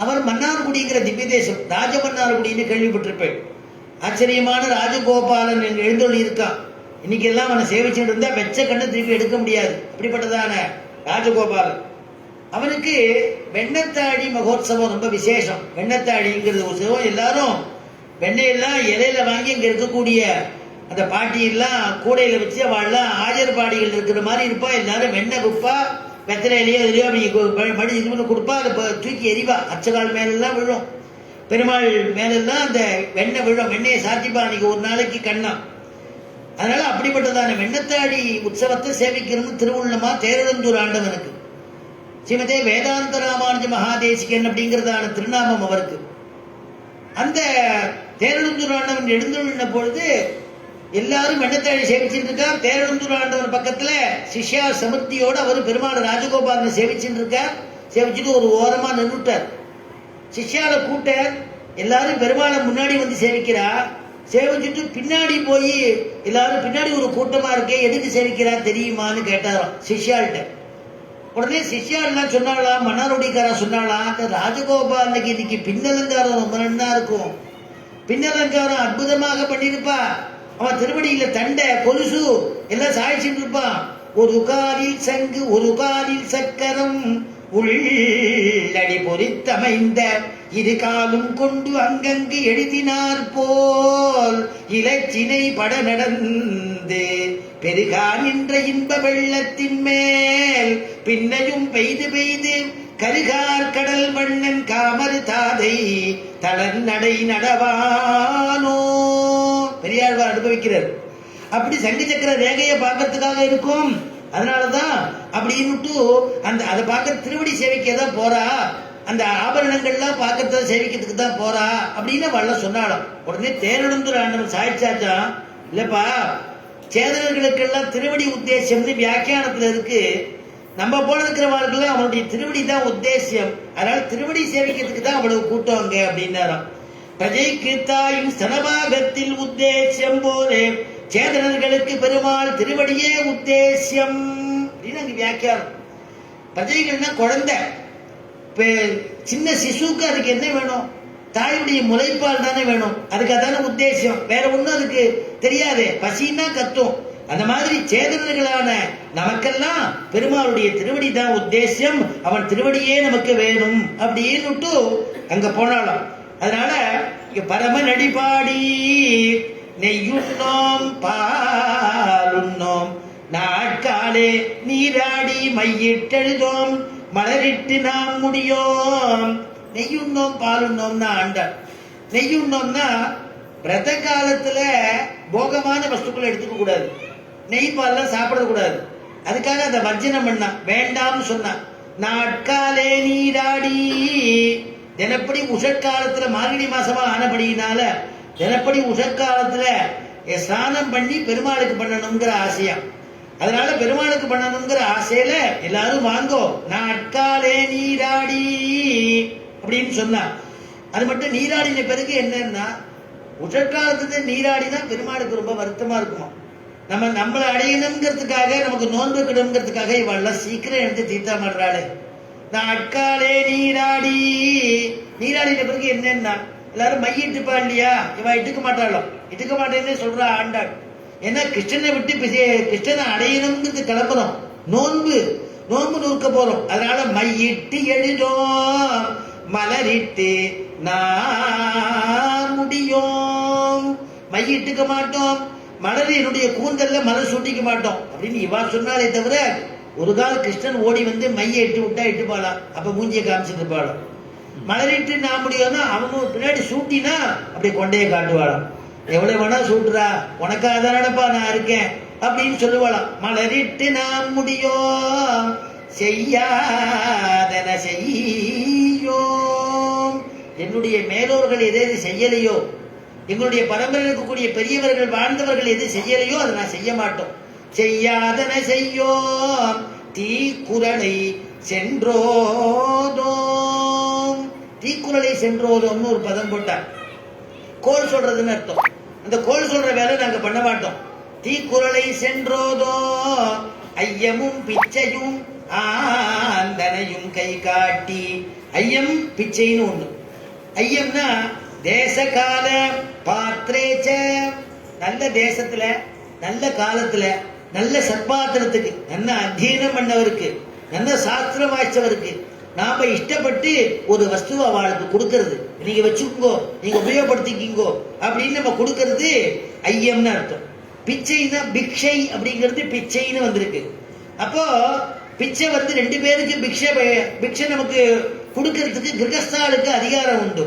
அவர் மன்னார்குடிங்கிற திவ்ய தேசம், ராஜமன்னார்குடின்னு கேள்விப்பட்டிருப்பேன். ஆச்சரியமான ராஜகோபாலன் எழுந்தொழி இருக்கான். இன்னைக்கு எல்லாம் அவனை சேவிச்சுட்டு இருந்தா வெச்ச கண்ணை திருப்பி எடுக்க முடியாது, அப்படிப்பட்டதான ராஜகோபாலன். அவனுக்கு வெண்ணத்தாடி மகோத்சவம் ரொம்ப விசேஷம். வெண்ணத்தாடிங்கிறது ஒரு சிவம், எல்லாரும் வெண்ணையெல்லாம் இலையில வாங்கி இங்க இருக்கக்கூடிய அந்த பாட்டியெல்லாம் கூடையில வச்சு அவள்லாம் ஆஜர்பாடிகள் இருக்கிற மாதிரி இருப்பா. எல்லாரும் வெண்ணெய் குப்பா வெத்தலையிலையோ இதுலையோ அப்படி மடி இது பண்ணி கொடுப்பா. அதை தூக்கி எரிவா, அச்சகால் மேலெல்லாம் விழும், பெருமாள் மேலெல்லாம் அந்த வெண்ணெய் விழும். வெண்ணையை சாத்திப்பா அன்னைக்கு ஒரு நாளைக்கு கண்ணா. அதனால அப்படிப்பட்டதான வெண்ணத்தாடி உற்சவத்தை சேவிக்கணும்னு திருவுள்ளமா தேரெழுந்தூர் ஆண்டவனுக்கு. ஸ்ரீமதே வேதாந்த ராமானுஜ மகாதேசிகன் அப்படிங்கிறதான திருநாமம் அவருக்கு. அந்த தேரெழுந்தூர் ஆண்டவன் எழுந்துள்ள பொழுது எல்லாரும் வெண்ணத்தாடி சேவிச்சுட்டு இருக்கா. தேரெழுந்தூர் ஆண்டவன் பக்கத்துல சிஷ்யா சமுத்தியோட அவர் பெருமாள் ராஜகோபாலனை சேவிச்சுட்டு இருக்கார். சேவிச்சுட்டு ஒரு ஓரமா நின்றுட்டார். சிஷ்யால கூட்ட எல்லாரும் பெருமாளை முன்னாடி வந்து சேவிக்கிறா. சேவிச்சுட்டு பின்னாடி போய் எல்லாரும் பின்னாடி ஒரு கூட்டமா இருக்கே, எதுக்கு சேவிக்கிறா தெரியுமான்னு கேட்டாராம் சிஷ்யாள்கிட்ட. உடனே சிஷ்யாலாம் சொன்னாலாம், மன்னாருடிக்காரா சொன்னாலாம், அந்த ராஜகோபாலனுக்கு இன்னைக்கு பின்னலங்காரம் ரொம்ப நன்னா இருக்கும், பின்னலங்காரம் அற்புதமாக பண்ணிருப்பா, அவன் திருவடியில தண்டை கொலுசு எல்லாம் சாய்ச்சிட்டு இருப்பான். ஒரு காலில் சங்கு ஒரு காலில் சக்கரம் உள்ளடி பொறித்தமைந்த இரு காலும் கொண்டு அங்கங்கு எழுதினார் போல் இலச்சினை பட நடந்து பெருகா நின்ற இன்ப வெள்ளத்தின் மேல் பின்னையும் பெய்து பெய்து கருகார் கடல் வண்ணன் காமரு தாதை தளர் நடை நடவானோ. பெரியாழ்வார் அனுபவிக்கிறார். அப்படி சங்கு சக்கர ரேகையை பார்க்கறதுக்காக இருக்கும். அதனாலதான் அப்படின்னு அந்த அதை பார்க்க திருவடி சேவிக்க தான் போறா, அந்த ஆபரணங்கள்லாம் பார்க்கறத சேவிக்கிறதுக்கு தான் போறா அப்படின்னு வல்ல சொன்னாலும். உடனே தேரெழுந்தூர் ஆண்டவன் சாய்ச்சாச்சான், இல்லப்பா சேதனர்களுக்கெல்லாம் திருவடி உத்தேசியம்னு வியாக்கியானத்துல இருக்கு. நம்ம போல இருக்கிறவர்களுக்கு அவனுடைய திருவடி தான் உத்தேசியம். அதனால திருவடி சேவிக்கிறதுக்கு தான் அவ்வளவு கூட்டம் அங்க அப்படின்னாராம். பிரஜைக்கு தாயும் ஸ்தனபாகத்தில் உத்தேசியம் போலே சேதனர்களுக்கு பெருமாள் திருவடியே உத்தேசியம் அப்படின்னு அங்க வியாக்கியானம். பிரஜைகள்னா குழந்தை, சின்ன சிசுக்கு அதுக்கு என்ன வேணும்? தாயுடைய முளைப்பால் தானே வேணும். அதுக்கு அதான உத்தேசம், வேற ஒண்ணும் அதுக்கு தெரியாது. பசின்னா கத்தும். அந்த மாதிரி சேதனர்களான நமக்கெல்லாம் பெருமாளுடைய திருவடி தான் உத்தேசம், அவன் திருவடியே நமக்கு வேணும் அப்படின்னு அங்க போனாலும். அதனால இங்க பரம நடிபாடி நெய்யுண்ணோம் பாலுண்ணோம் நாட்காலே நீராடி மையிட்டெழுதோம் மலரிட்டு நாம் முடியோம். நெய்யுண்ணோம் பாலுண்ணோம்னா ஆண்டாள். நெய்யுண்ணோம்னா பிரத காலத்துல போகமான வஸ்துக்களை எடுத்துக்க கூடாது, நெய் பால்லாம் சாப்பிடக்கூடாது. அதுக்காக அந்த வர்ஜனம் பண்ணா, வேண்டாம்னு சொன்னா. நாட்காலே நீராடி, தினப்படி உஷற்காலத்துல மார்கழி மாசமா ஆனபடியினால தினப்படி உஷற்காலத்துல ஸ்நானம் பண்ணி பெருமாளுக்கு பண்ணணுங்கிற ஆசையா. அதனால பெருமாளுக்கு பண்ணணுங்கிற ஆசையில எல்லாரும் வாங்கோ நாட்காலே நீராடி அப்படின்னு சொன்னா. அது மட்டும் நீராடின பிறகு என்னன்னா, உஷற்காலத்துல நீராடினா பெருமாளுக்கு ரொம்ப வருத்தமா இருக்குமா. நம்மளை அடையணுங்கிறதுக்காக, நமக்கு நோன்பு கிடங்கிறதுக்காக இவெல்லாம் சீக்கிரம் எடுத்து தீர்த்தா மாடுறாளே. நாட்காலே நீராடி, நீராடின பிறகு என்னன்னா எல்லாரும் மையிட்டுப்பா இல்லையா, இவ இட்டுக்க மாட்டாளோ, இட்டுக்க மாட்டேன்னு சொல்றா ஆண்டாள். ஏன்னா கிருஷ்ணனை விட்டு கிருஷ்ணனை அடையணுங்கிறது கிளம்புறோம், நோன்பு நோக்க போறோம். அதனால மையிட்டு எழுதோம் மலரிட்டு நான் முடியும். மையிட்டுக்க மாட்டோம், மலர் என்னுடைய கூந்தல்ல மலர் சூட்டிக்க மாட்டோம் அப்படின்னு இவா சொன்னாலே தவிர, ஒரு கால கிருஷ்ணன் ஓடி வந்து மையை இட்டு விட்டா இட்டுப்பாளாம், அப்ப மூஞ்சியை காமிச்சிட்டு இருப்பாளாம். மலரிட்டு நான் முடியும்னா அவங்க பின்னாடி சூட்டினா அப்படி கொண்டையை காட்டுவாளாம். எவ்வளவு வேணா சூட்டுறா, உனக்காக தானப்பா நான் இருக்கேன் அப்படின்னு சொல்லுவாளாம். மலரிட்டு நாம் முடியோ செய்யாதன செய்யோ, என்னுடைய மேலோர்கள் எது எது செய்யலையோ, எங்களுடைய பரம்பரையில் இருக்கக்கூடிய பெரியவர்கள் வாழ்ந்தவர்கள் எது செய்யலையோ அதை நான் செய்ய மாட்டோம். செய்யாதன செய்யோ தீக்குறளை சென்றோதோம். தீக்குறளை சென்றோதோம்னு ஒரு பதம் போட்டார். கோல் சொல்றதுன்னு அர்த்தம். அந்த கோல் சொல்ற வேலை நாங்க பண்ண மாட்டோம். தீக்குறளை சென்றோதோ ஐயமும் பிச்சையும் ஆந்தனையும் கை காட்டி. ஐயம் பிச்சைன்னு ஒண்ணு. ஐயம்னா தேசகால பாத்திரேச்ச, நல்ல தேசத்துல நல்ல காலத்துல நல்ல சத்பாத்திரத்துக்கு நல்ல அத்தியனம் பண்ணவருக்கு நல்ல சாஸ்திரம் வாய்ச்சவருக்கு நாம இஷ்டப்பட்டு ஒரு வஸ்துவை அவளுக்கு கொடுக்கறது, நீங்க வச்சுக்கோ நீங்க உபயோகப்படுத்திக்கிங்கோ அப்படின்னு நம்ம கொடுக்கறது ஐயம்னு அர்த்தம். பிச்சைன்னா பிக்ஷை அப்படிங்கிறது பிச்சைன்னு வந்திருக்கு. அப்போ பிச்சை ரெண்டு பேருக்கு பிக்ஷை நமக்கு கொடுக்கறதுக்கு கிரகஸ்தாளுக்கு அதிகாரம் உண்டு.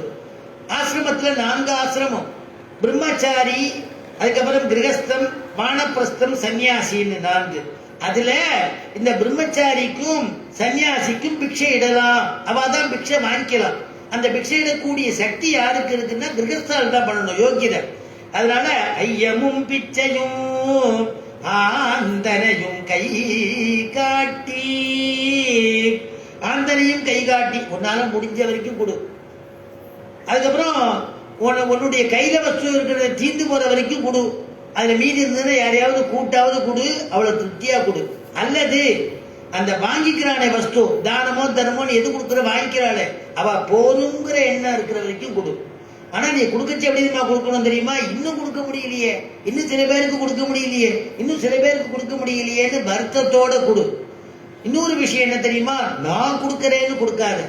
ஆசிரமத்துல 4 ஆசிரமம், பிரம்மச்சாரி, அதுக்கப்புறம் கிரகஸ்தம், வானப்பிரஸ்தம், சன்னியாசின்னு 4. அதுல இந்த பிரம்மச்சாரிக்கும் சன்னியாசிக்கும் பிக்ஷை இடலாம், அவாதான் பிக்ஷை வாங்கிக்கலாம். அந்த பிக்ஷை இடக்கூடிய சக்தி யாருக்கு இருக்குன்னா கிரகஸ்தால் தான் பண்ணணும், யோகியதை. அதனால ஐயமும் பிச்சையும் ஆந்தனையும் கை காட்டி, ஆந்தனையும் கை காட்டி உன்னால முடிஞ்ச வரைக்கும் கொடு. அதுக்கப்புறம் உன்னுடைய கையில வஸ்து இருக்கிறத தீர்ந்து போற வரைக்கும் கொடு. அதுல மீதி இருந்ததுன்னா யாரையாவது கூட்டாவது கொடு, அவ்வளவு திருப்தியா கொடு. அல்லது அந்த வாங்கிக்கிறானே வஸ்து, தானமோ தர்மோன்னு எது கொடுக்குற வாங்கிக்கிறாளே அவ போதுங்கிற எண்ணம் இருக்கிற வரைக்கும் கொடு. ஆனா நீ கொடுக்கச்சு எப்படி கொடுக்கணும் தெரியுமா? இன்னும் கொடுக்க முடியலையே, இன்னும் சில பேருக்கு கொடுக்க முடியலையே, இன்னும் சில பேருக்கு கொடுக்க முடியலையேன்னு வருத்தத்தோட கொடு. இன்னொரு விஷயம் என்ன தெரியுமா? நான் கொடுக்கறேன்னு கொடுக்காத,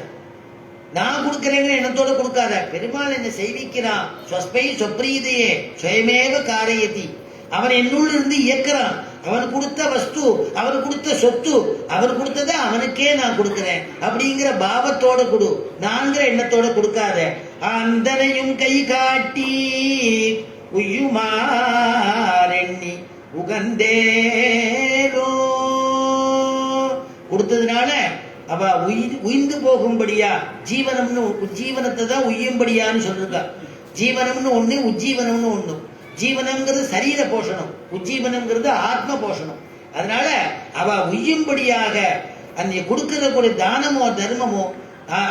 நான் கொடுக்கிறேங்கிற எண்ணத்தோட கொடுக்காத. பெருமாள் என்ன செய்விக்கிறான், ஸ்வஸ்மை சொப்ரீதையே சுயமேவ காரயதி, அவன் என்னுள்ள இருந்து இயக்குறான். அவன் கொடுத்த வஸ்து, அவன் கொடுத்த சொத்து, அவன் கொடுத்ததை அவனுக்கே நான் கொடுக்கிறேன் அப்படிங்கிற பாவத்தோட கொடு, நான்கிற எண்ணத்தோட கொடுக்காத. அந்தனையும் கை காட்டி உய்யுமாறெண்ணி உகந்தேரோ, கொடுத்ததுனால அவ உயிர்ந்து போகும்படியா, ஜீவனம்னு உஜ்ஜீவனத்தை தான் உய்யும்படியான்னு சொல்லிருக்கா. ஜீவனம்னு ஒண்ணு, உஜ்ஜீவனம்னு ஒண்ணு. ஜீவனம்ங்கிறது சரீர போஷணம், உஜ்ஜீவனம்ங்கிறது ஆத்ம போஷணம். அதனால அவ உய்யும்படியாக அந்த கொடுக்கிற ஒரு தானமோ தர்மமோ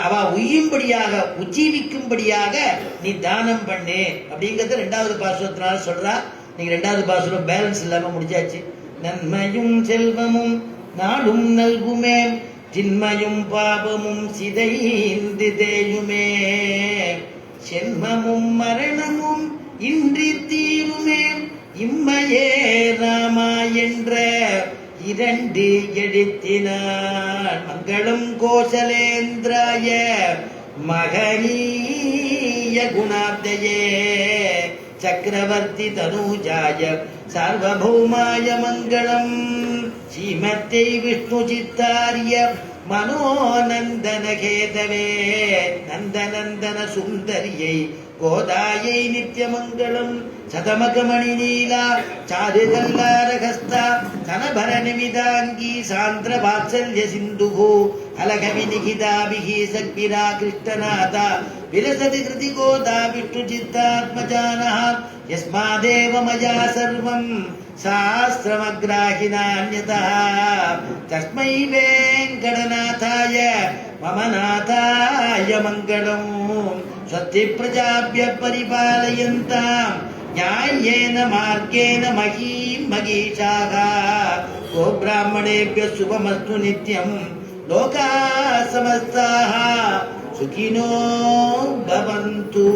அவ உய்யும்படியாக உஜ்ஜீவிக்கும்படியாக நீ தானம் பண்ணு அப்படிங்கறத 2வது பாசுரத்தினால சொல்றா. நீங்க 2வது பாசுரம் பேலன்ஸ் இல்லாம முடிச்சாச்சு. நன்மையும் செல்வமும் நாடும் நல்குமே, தின்மையும் பாபமும் சிதைந்து தேயுமே, சென்மமும் மரணமும் இன்றி தீருமே, இம்மையே ராமா என்ற 2 எழுத்தினான். மங்களம் கோசலேந்திராய மகனீய குணாப்தயே சக்கரவர்த்தி தனூஜாய சார்வபௌமாய மங்களம். ஸ்ரீமத்தை விஷ்ணு சித்தாரிய மனோநந்தன கேதவே நந்தநந்தன சுந்தரியை கோதாயை நித்யமங்கலம். சதமகமணி நீலா சாருகல்லாரகஸ்தா கனபர நிமிதாங்கி சாந்திர வாத்சல்ய சிந்துகோ அலகவி நிகிதாபிஹி சக்பிரா கிருஷ்ணநாதா விலசதி கிருதி கோதா விஷ்ணு சித்தாத்மஜானஹ யஸ்மாதேவ மயா சர்வம் சாஸ்திரமக்ராஹினான்யதா தஸ்மை வேங்கடநாதாய மம நாதாய மங்களம். ஸ்வஸ்தி பிரஜாப்ய பரிபாலயந்தாம் ஞாயேன மார்கேண மஹீம் மகீஷாः கோப்ராஹ்மணேभ्यः சுபமஸ்து நித்யம். லோகாः சமஸ்தாः சுகினோ பவந்து.